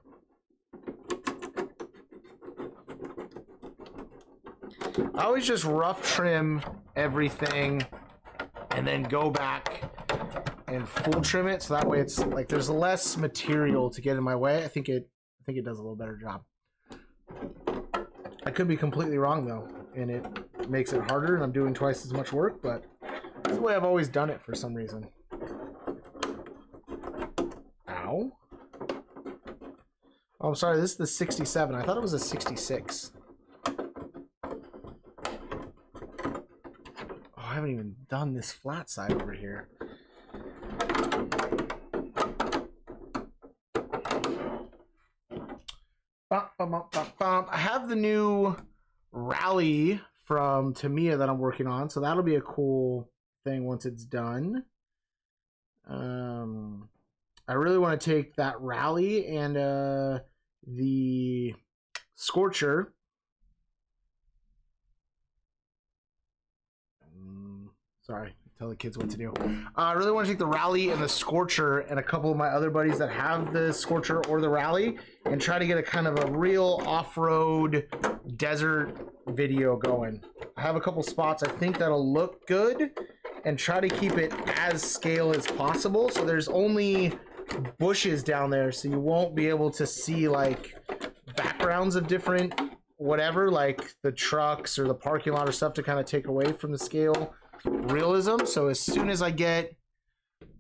I always just rough trim everything and then go back and full trim it, so that way it's like there's less material to get in my way. I think it does a little better job. I could be completely wrong though, and it makes it harder and I'm doing twice as much work, but that's the way I've always done it for some reason. Ow. Oh, I'm sorry, this is the 67. I thought it was a 66. Oh, I haven't even done this flat side over here. I have the new rally from Tamiya that I'm working on, so that'll be a cool thing once it's done. I really want to take that rally and the Scorcher. Sorry, tell the kids what to do. I really want to take the rally and the Scorcher and a couple of my other buddies that have the Scorcher or the rally and try to get a kind of a real off-road desert video going. I have a couple spots I think that'll look good and try to keep it as scale as possible. So there's only bushes down there, so you won't be able to see like backgrounds of different whatever, like the trucks or the parking lot or stuff, to kind of take away from the scale realism. So as soon as I get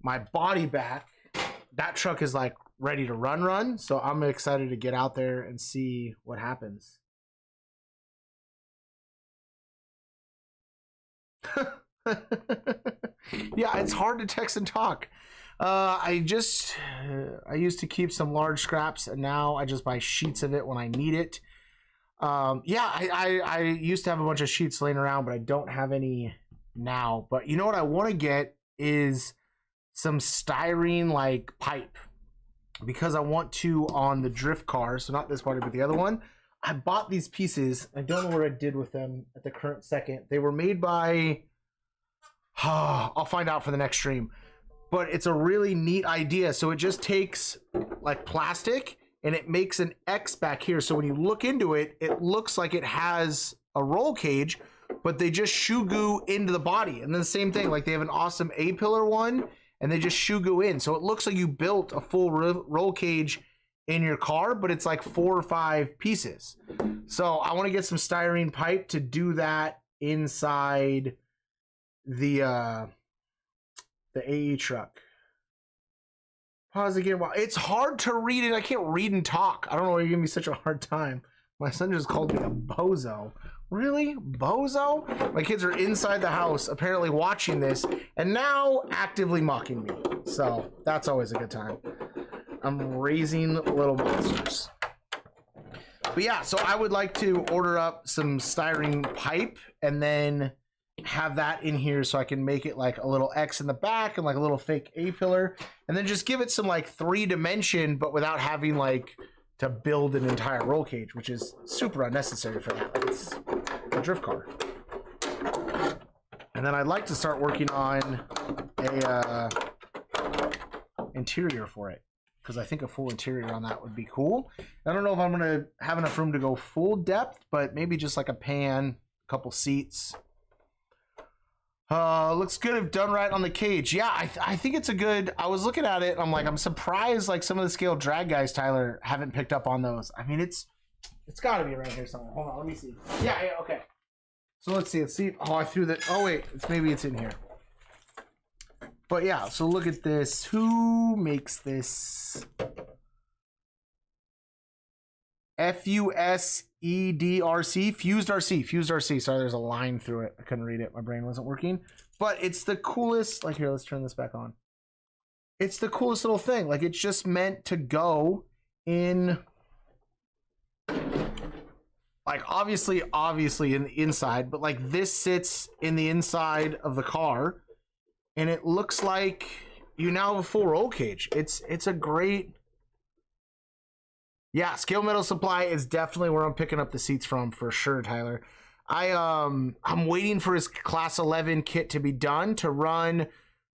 my body back, that truck is like ready to run. So I'm excited to get out there and see what happens. Yeah, it's hard to text and talk. I used to keep some large scraps, and now I just buy sheets of it when I need it. Yeah, I used to have a bunch of sheets laying around, but I don't have any now. But you know what I want to get is some styrene like pipe, because I want to on the drift car. So not this party, but the other one. I bought these pieces. I don't know what I did with them at the current second. They were made by I'll find out for the next stream. But it's a really neat idea. So it just takes like plastic and it makes an X back here. So when you look into it, it looks like it has a roll cage, but they just shoe goo into the body. And then the same thing, like they have an awesome A-pillar one and they just shoe goo in. So it looks like you built a full roll cage in your car, but it's like 4 or 5 pieces. So I want to get some styrene pipe to do that inside the AE truck. Pause again. Well, it's hard to read it. I can't read and talk. I don't know why you're giving me such a hard time. My son just called me a bozo. Really? Bozo? My kids are inside the house apparently watching this and now actively mocking me. So that's always a good time. I'm raising little monsters. But yeah, so I would like to order up some styrene pipe and then have that in here so I can make it like a little X in the back and like a little fake A-pillar, and then just give it some like 3-dimension, but without having like to build an entire roll cage, which is super unnecessary for that. Like, it's a drift car. And then I'd like to start working on a interior for it, because I think a full interior on that would be cool. I don't know if I'm gonna have enough room to go full depth, but maybe just like a pan, couple seats. Looks good if done right on the cage. Yeah, I think it's a good. I was looking at it. I'm like, I'm surprised like some of the scale drag guys, Tyler, haven't picked up on those. I mean, it's got to be around here somewhere. Hold on, let me see. Yeah, okay. So let's see. Let's see. Oh, I threw that. Oh wait, maybe it's in here. But yeah, so look at this. Who makes this? FUSEDRC, Fused RC, Fused RC. Sorry, there's a line through it. I couldn't read it. My brain wasn't working. But it's the coolest. Like here, let's turn this back on. It's the coolest little thing. Like it's just meant to go in. Like obviously in the inside, but like this sits in the inside of the car, and it looks like you now have a full roll cage. It's a great. Yeah, Scale Metal Supply is definitely where I'm picking up the seats from for sure, Tyler. I'm waiting for his Class 11 kit to be done to run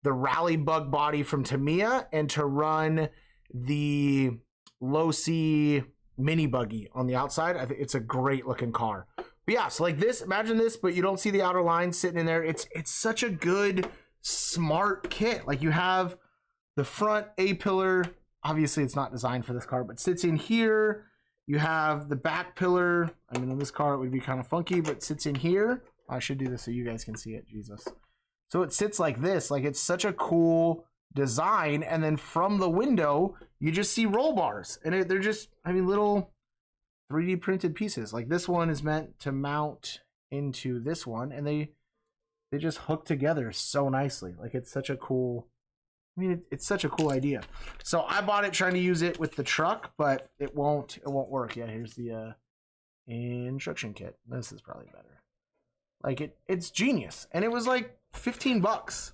the Rally Bug body from Tamiya and to run the Low C mini buggy on the outside. I think it's a great looking car. But yeah, so like this, imagine this, but you don't see the outer line sitting in there. It's such a good, smart kit. Like you have the front A-pillar. Obviously, it's not designed for this car, but sits in here. You have the back pillar. I mean, on this car, it would be kind of funky, but sits in here. I should do this so you guys can see it. Jesus. So it sits like this. Like, it's such a cool design. And then from the window, you just see roll bars. And they're just, I mean, little 3D printed pieces. Like, this one is meant to mount into this one. And they just hook together so nicely. Like, it's such a cool... I mean, it's such a cool idea. So I bought it trying to use it with the truck, but it won't work. Yeah, here's the instruction kit. This is probably better. Like it's genius. And it was like $15.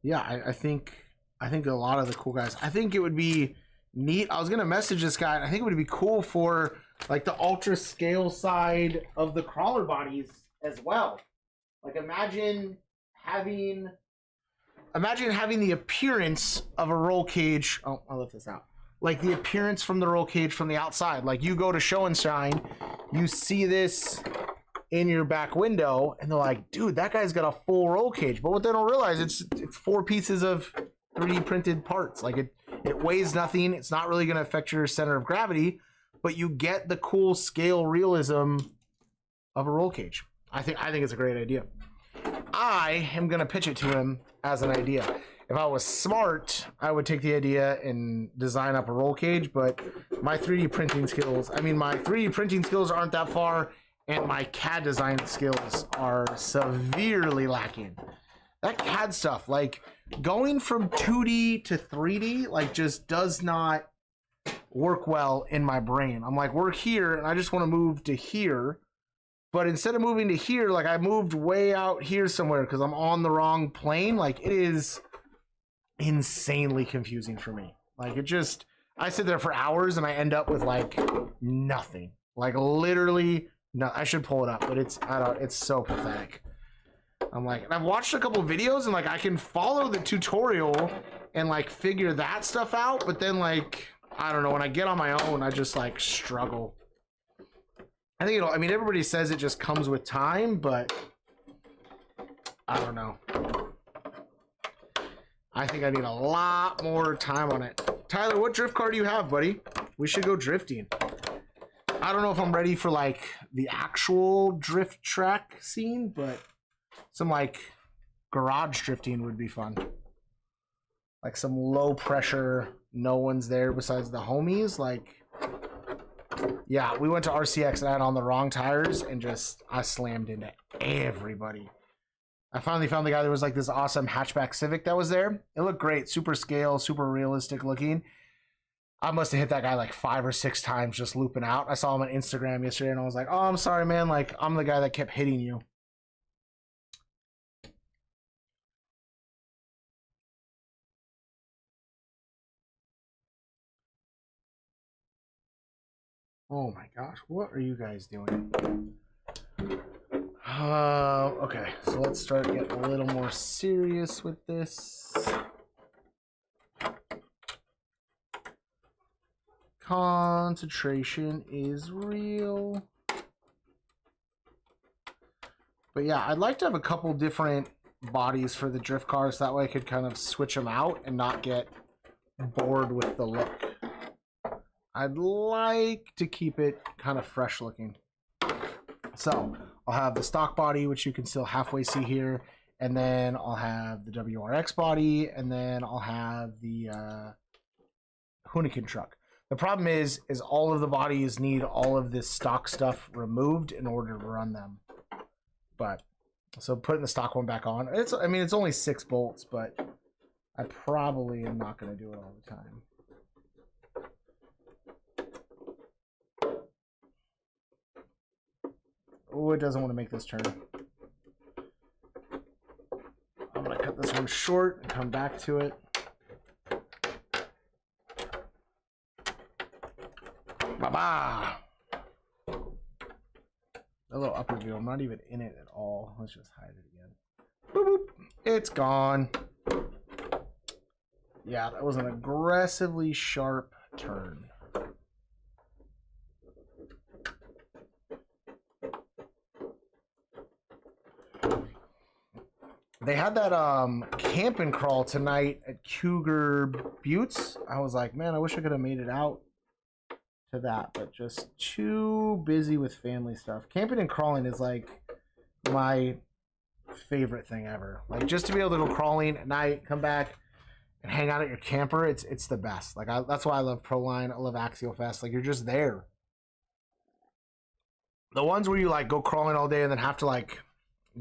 Yeah, I think a lot of the cool guys. I think it would be neat. I was gonna message this guy, and I think it would be cool for like the ultra scale side of the crawler bodies as well. Like imagine having the appearance of a roll cage. Oh, I'll lift this out. Like the appearance from the roll cage from the outside. Like you go to Show and Shine, you see this in your back window, and they're like, dude, that guy's got a full roll cage. But what they don't realize, it's 4 pieces of 3D printed parts. Like it weighs nothing. It's not really going to affect your center of gravity, but you get the cool scale realism of a roll cage. I think it's a great idea. I am going to pitch it to him as an idea. If I was smart, I would take the idea and design up a roll cage, but my 3D printing skills, aren't that far, and my CAD design skills are severely lacking. That CAD stuff, like going from 2D to 3D, like just does not work well in my brain. I'm like, we're here, and I just want to move to here. But instead of moving to here, like I moved way out here somewhere because I'm on the wrong plane. Like it is insanely confusing for me. Like I sit there for hours and I end up with like nothing. Like literally no. I should pull it up, but it's so pathetic. I'm like, and I've watched a couple videos and like I can follow the tutorial and like figure that stuff out. But then like, I don't know, when I get on my own, I just like struggle. I think I mean, everybody says it just comes with time, but I don't know. I think I need a lot more time on it. Tyler, what drift car do you have, buddy? We should go drifting. I don't know if I'm ready for like the actual drift track scene, but some like garage drifting would be fun. Like some low pressure, no one's there besides the homies, like... Yeah, we went to RCX and I had on the wrong tires and I slammed into everybody. I finally found the guy that was like this awesome hatchback Civic that was there. It looked great, super scale, super realistic looking. I must have hit that guy like 5 or 6 times just looping out. I saw him on Instagram yesterday and I was like, oh, I'm sorry, man. Like, I'm the guy that kept hitting you. Oh my gosh, what are you guys doing? Okay, so let's start getting a little more serious with this. Concentration is real. But yeah, I'd like to have a couple different bodies for the drift cars. That way I could kind of switch them out and not get bored with the look. I'd like to keep it kind of fresh looking. So I'll have the stock body, which you can still halfway see here. And then I'll have the WRX body. And then I'll have the Hoonigan truck. The problem is all of the bodies need all of this stock stuff removed in order to run them. But so putting the stock one back on, I mean it's only 6 bolts, but I probably am not going to do it all the time. Oh, it doesn't want to make this turn. I'm going to cut this one short and come back to it. Ba-ba! A little upper view. I'm not even in it at all. Let's just hide it again. Boop, boop. It's gone. Yeah, that was an aggressively sharp turn. They had that camp and crawl tonight at Cougar Buttes. I was like, man, I wish I could have made it out to that, but just too busy with family stuff. Camping and crawling is like my favorite thing ever. Like just to be able to go crawling at night, come back and hang out at your camper, it's the best. Like that's why I love Proline. I love Axial Fest. Like you're just there. The ones where you like go crawling all day and then have to like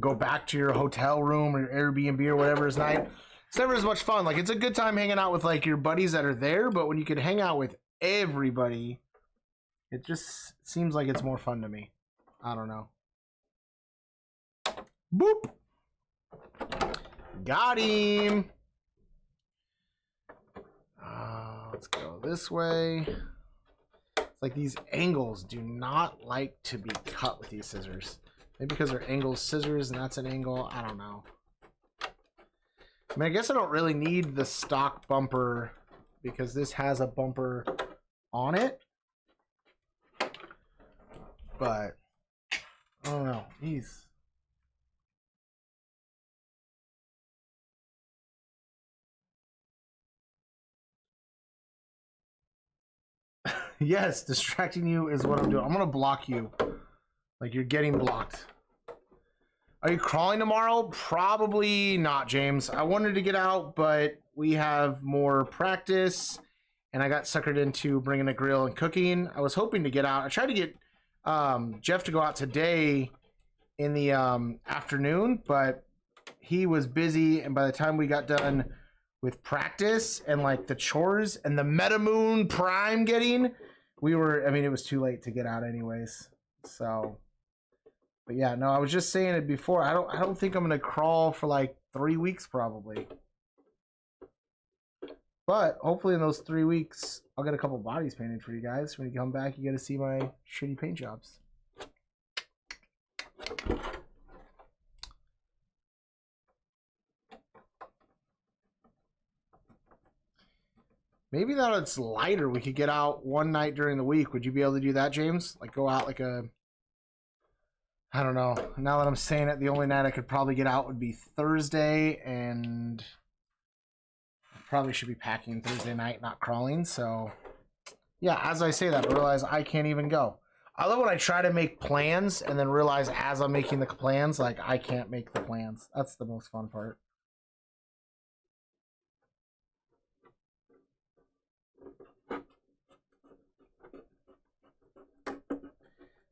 go back to your hotel room or your Airbnb or whatever is night. It's never as much fun. Like it's a good time hanging out with like your buddies that are there, but when you can hang out with everybody, it just seems like it's more fun to me. I don't know. Boop. Got him. Let's go this way. It's like these angles do not like to be cut with these scissors. Maybe because they're angle scissors and that's an angle. I don't know. I mean, I guess I don't really need the stock bumper because this has a bumper on it. But I don't know. These. Yes, distracting you is what I'm doing. I'm gonna block you. Like you're getting blocked. Are you crawling tomorrow? Probably not, James. I wanted to get out, but we have more practice, and I got suckered into bringing a grill and cooking. I was hoping to get out. I tried to get Jeff to go out today in the afternoon, but he was busy, and by the time we got done with practice and like the chores and the Metamoon Prime getting, I mean, it was too late to get out anyways. So, but yeah, no, I was just saying it before. I don't think I'm gonna crawl for like 3 weeks probably. But hopefully in those 3 weeks, I'll get a couple bodies painted for you guys. When you come back, you get to see my shitty paint jobs. Maybe that it's lighter. We could get out one night during the week. Would you be able to do that, James? Like go out like a... I don't know. Now that I'm saying it, the only night I could probably get out would be Thursday, and probably should be packing Thursday night, not crawling. So, yeah, as I say that, I realize I can't even go. I love when I try to make plans and then realize as I'm making the plans, like, I can't make the plans. That's the most fun part.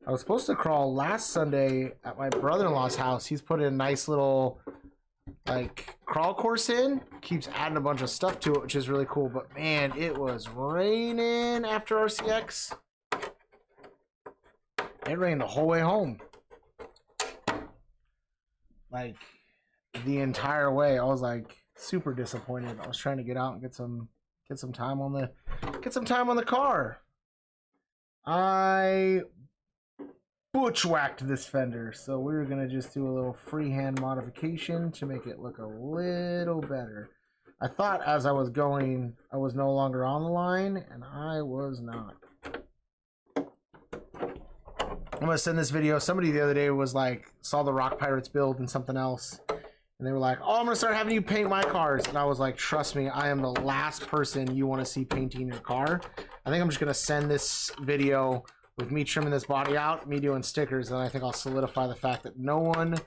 I was supposed to crawl last Sunday at my brother-in-law's house. He's put in a nice little, like, crawl course in. Keeps adding a bunch of stuff to it, which is really cool. But, man, it was raining after RCX. It rained the whole way home. Like, the entire way. I was, like, super disappointed. I was trying to get out and get some time on the car. I bushwhacked this fender, so we're gonna just do a little freehand modification to make it look a little better. I thought as I was going I was no longer on the line, and I was not. I'm gonna send this video. Somebody the other day was like, saw the Rock Pirates build and something else, and they were like, oh, I'm gonna start having you paint my cars. And I was like, trust me, I am the last person you want to see painting your car. I think I'm just gonna send this video with me trimming this body out, me doing stickers, and I think I'll solidify the fact that no one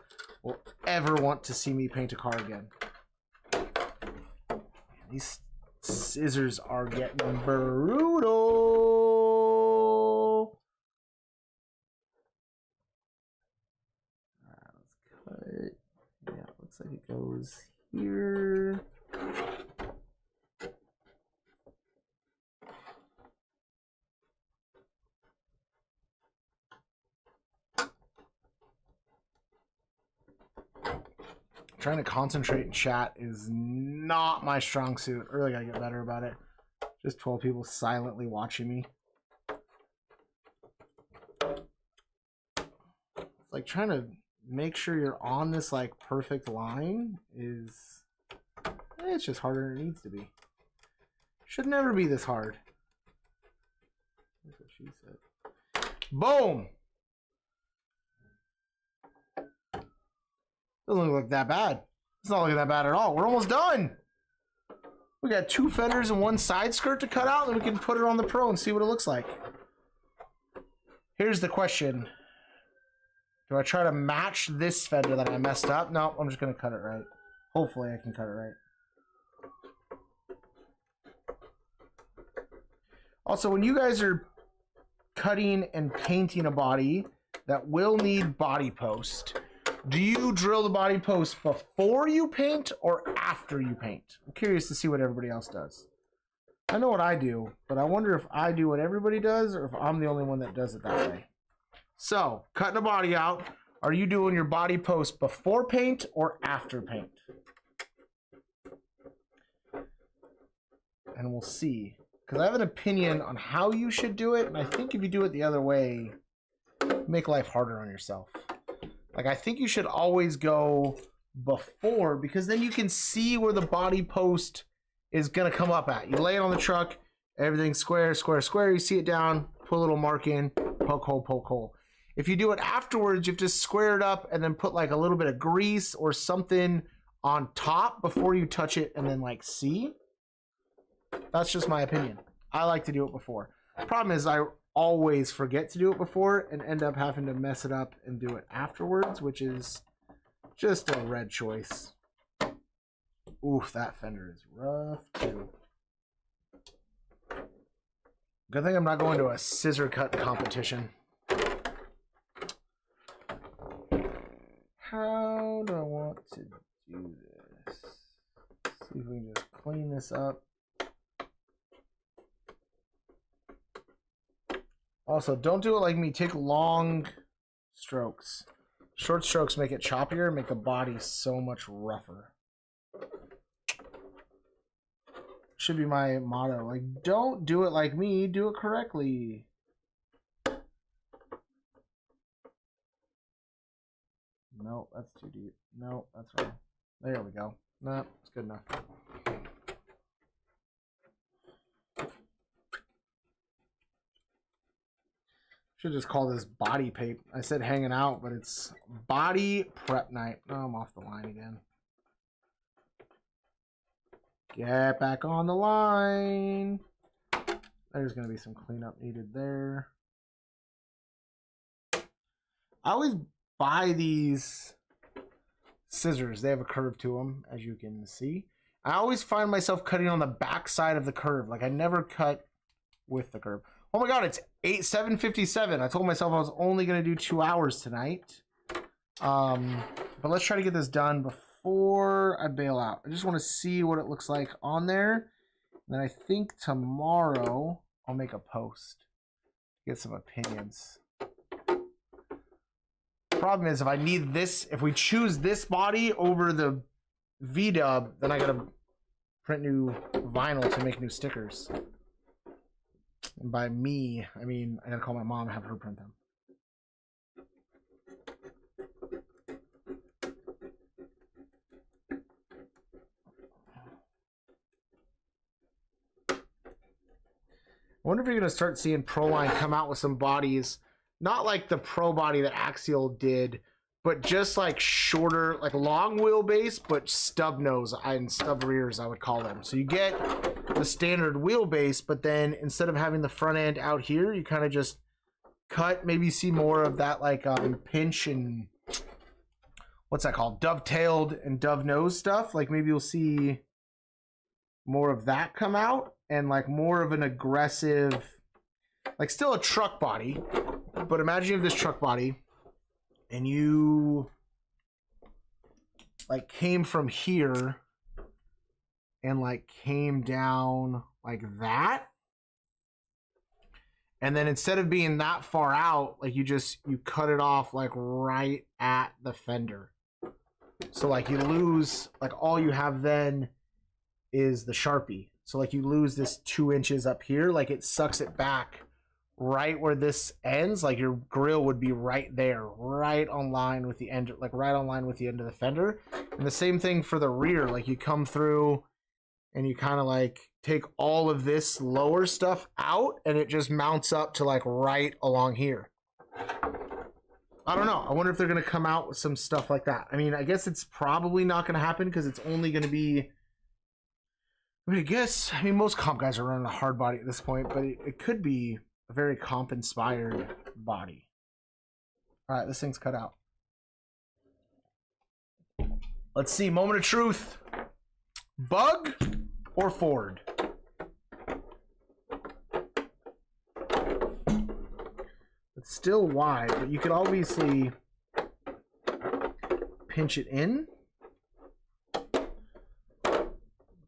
will ever want to see me paint a car again. These scissors are getting brutal. Let's cut. Yeah, looks like it goes here. Trying to concentrate in chat is not my strong suit. I really gotta get better about it. Just 12 people silently watching me. It's like trying to make sure you're on this like perfect line is, it's just harder than it needs to be. Should never be this hard. That's what she said. Boom! Doesn't look like that bad. It's not looking that bad at all. We're almost done. We got 2 fenders and 1 side skirt to cut out, and we can put it on the Pro and see what it looks like. Here's the question. Do I try to match this fender that I messed up? No, I'm just going to cut it right. Hopefully I can cut it right. Also, when you guys are cutting and painting a body that will need body post, do you drill the body post before you paint or after you paint? I'm curious to see what everybody else does. I know what I do, but I wonder if I do what everybody does or if I'm the only one that does it that way. So, cutting a body out, are you doing your body post before paint or after paint? And we'll see. Because I have an opinion on how you should do it, and I think if you do it the other way, make life harder on yourself. Like, I think you should always go before, because then you can see where the body post is going to come up at. You lay it on the truck, everything's square, square, square. You see it down, put a little mark in, poke hole, poke hole. If you do it afterwards, you have to square it up and then put like a little bit of grease or something on top before you touch it and then like see. That's just my opinion. I like to do it before. The problem is I always forget to do it before and end up having to mess it up and do it afterwards, which is just a red choice. Oof, that fender is rough too. Good thing I'm not going to a scissor cut competition. How do I want to do this? Let's see if we can just clean this up. Also, don't do it like me. Take long strokes. Short strokes make it choppier, make the body so much rougher. Should be my motto. Like, don't do it like me. Do it correctly. No, that's too deep. No, that's wrong. There we go. No, it's good enough. Should just call this body pape. I said hanging out, but it's body prep night. Oh, I'm off the line again. Get back on the line. There's going to be some cleanup needed there. I always buy these scissors. They have a curve to them, as you can see. I always find myself cutting on the back side of the curve. Like, I never cut with the curve. Oh my god, it's 7:57. I told myself I was only going to do 2 hours tonight. But let's try to get this done before I bail out. I just want to see what it looks like on there. And then I think tomorrow I'll make a post. Get some opinions. Problem is, if I need this, if we choose this body over the V-dub, then I gotta print new vinyl to make new stickers. And by me, I mean I gotta call my mom and have her print them. I wonder if you're gonna start seeing Proline come out with some bodies not like the Pro body that Axial did, but just like shorter, like long wheelbase, but stub nose and stub rears, I would call them. So you get the standard wheelbase, but then instead of having the front end out here, you kind of just cut, maybe see more of that like pinch and what's that called? Dovetailed and dove nose stuff. Like maybe you'll see more of that come out and like more of an aggressive, like still a truck body, but imagine you have this truck body and you like came from here and like came down like that. And then instead of being that far out, like you cut it off like right at the fender. So like you lose, like all you have then is the Sharpie. So like you lose this 2 inches up here, like it sucks it back right where this ends. Like your grill would be right there, right on line with the end, like right on line with the end of the fender. And the same thing for the rear, like you come through and you kind of like take all of this lower stuff out and it just mounts up to like right along here. I don't know. I wonder if they're going to come out with some stuff like that. I mean, I guess it's probably not going to happen because it's only going to be, I mean, most comp guys are running a hard body at this point, but it could be a very comp inspired body. All right, this thing's cut out. Let's see, moment of truth. Bug or Ford? It's still wide, but you could obviously pinch it in.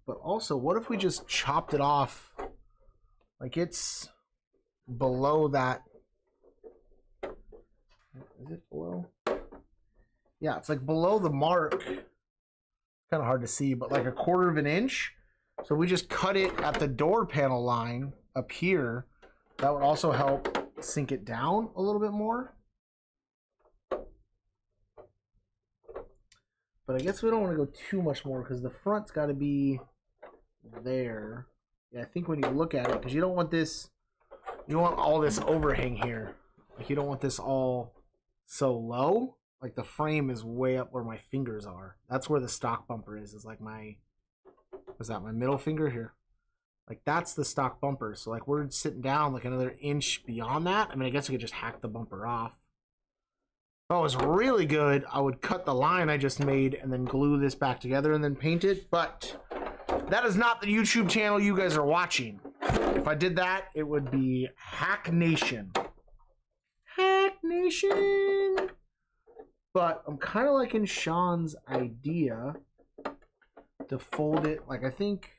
But also, what if we just chopped it off? Like it's below that. Is it below? Yeah, it's like below the mark. Kind of hard to see, but like 1/4 of an inch. So we just cut it at the door panel line up here. That would also help sink it down a little bit more. But I guess we don't want to go too much more because the front's got to be there. Yeah, I think when you look at it, because you don't want this, you don't want all this overhang here. Like you don't want this all so low. Like the frame is way up where my fingers are. That's where the stock bumper is like my, what's that, my middle finger here? Like that's the stock bumper. So like we're sitting down like another inch beyond that. I mean, I guess we could just hack the bumper off. If I was really good, I would cut the line I just made and then glue this back together and then paint it. But that is not the YouTube channel you guys are watching. If I did that, it would be Hack Nation. Hack Nation! But I'm kind of liking Sean's idea to fold it, like I think,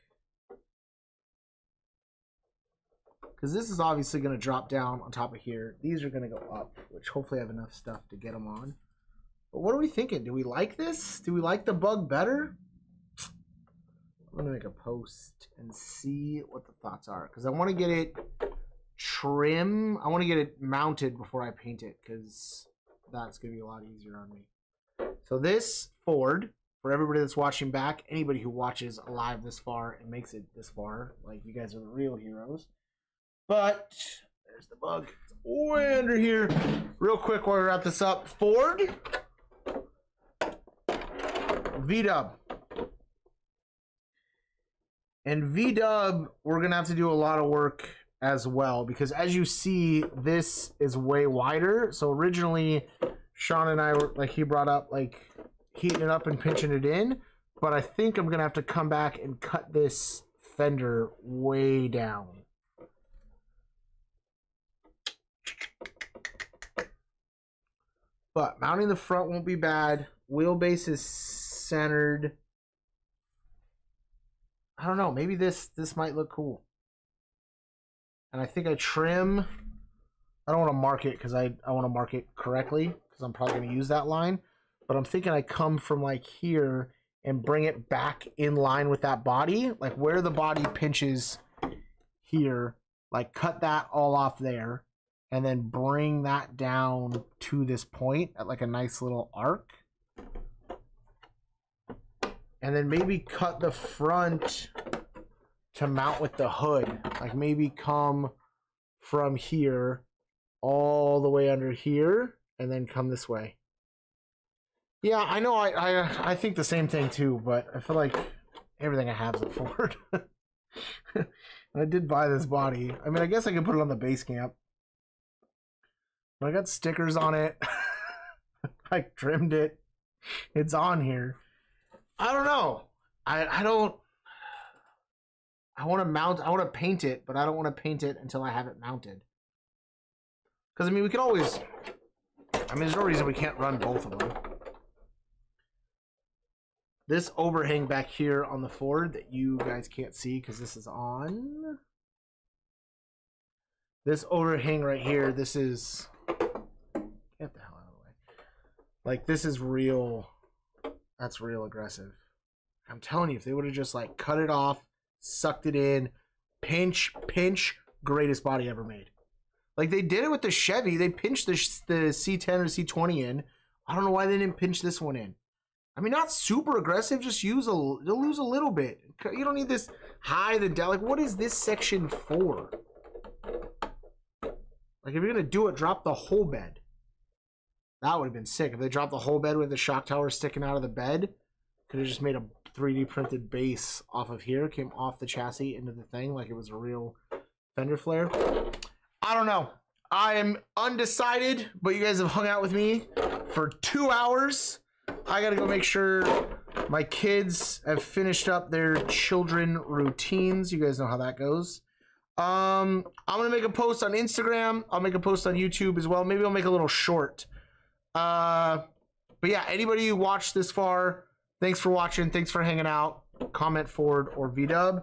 because this is obviously going to drop down on top of here. These are going to go up, which hopefully I have enough stuff to get them on. But what are we thinking? Do we like this? Do we like the bug better? I'm going to make a post and see what the thoughts are, because I want to get it trim. I want to get it mounted before I paint it, because that's going to be a lot easier on me. So this Ford, for everybody that's watching back, anybody who watches live this far and makes it this far, like you guys are the real heroes. But there's the bug. It's way under here. Real quick while we wrap this up. Ford, V-dub. And V-dub, we're going to have to do a lot of work as well, because as you see, this is way wider. So originally, Sean and I were, like he brought up, like heating it up and pinching it in. But I think I'm going to have to come back and cut this fender way down. But mounting the front won't be bad. Wheelbase is centered. I don't know. Maybe this might look cool. And I think I trim. I don't want to mark it because I want to mark it correctly because I'm probably going to use that line. But I'm thinking I come from like here and bring it back in line with that body. Like where the body pinches here. Like cut that all off there. And then bring that down to this point at like a nice little arc. And then maybe cut the front to mount with the hood. Like maybe come from here all the way under here and then come this way. Yeah, I know I think the same thing too, but I feel like everything I have is a Ford. And I did buy this body. I mean, I guess I could put it on the base camp. But I got stickers on it. I trimmed it. It's on here. I don't know. I don't. I want to mount. I want to paint it, but I don't want to paint it until I have it mounted. Because I mean, we can always. I mean, there's no reason we can't run both of them. This overhang back here on the Ford that you guys can't see because this is on. This overhang right here. This is. Get the hell out of the way. Like, this is real. That's real aggressive. I'm telling you, if they would have just, like, cut it off, sucked it in, pinch, greatest body ever made. Like, they did it with the Chevy. They pinched the C10 or C20 in. I don't know why they didn't pinch this one in. I mean, not super aggressive. Just you'll lose a little bit. You don't need this high, the down. Like, what is this section for? Like, if you're going to do it, drop the whole bed. That would have been sick. If they dropped the whole bed with the shock tower sticking out of the bed, could have just made a 3D printed base off of here, came off the chassis into the thing like it was a real fender flare. I don't know. I am undecided, but you guys have hung out with me for 2 hours. I gotta go make sure my kids have finished up their children routines. You guys know how that goes. I'm gonna make a post on Instagram. I'll make a post on YouTube as well. Maybe I'll make a little short. But yeah, anybody who watched this far, thanks for watching. Thanks for hanging out. Comment Ford or VW.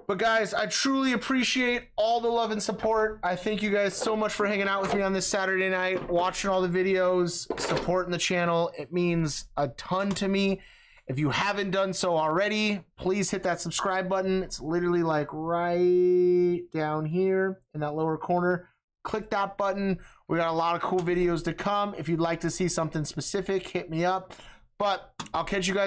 But guys, I truly appreciate all the love and support. I thank you guys so much for hanging out with me on this Saturday night, watching all the videos, supporting the channel. It means a ton to me. If you haven't done so already, please hit that subscribe button. It's literally like right down here in that lower corner. Click that button. We got a lot of cool videos to come. If you'd like to see something specific, hit me up. But I'll catch you guys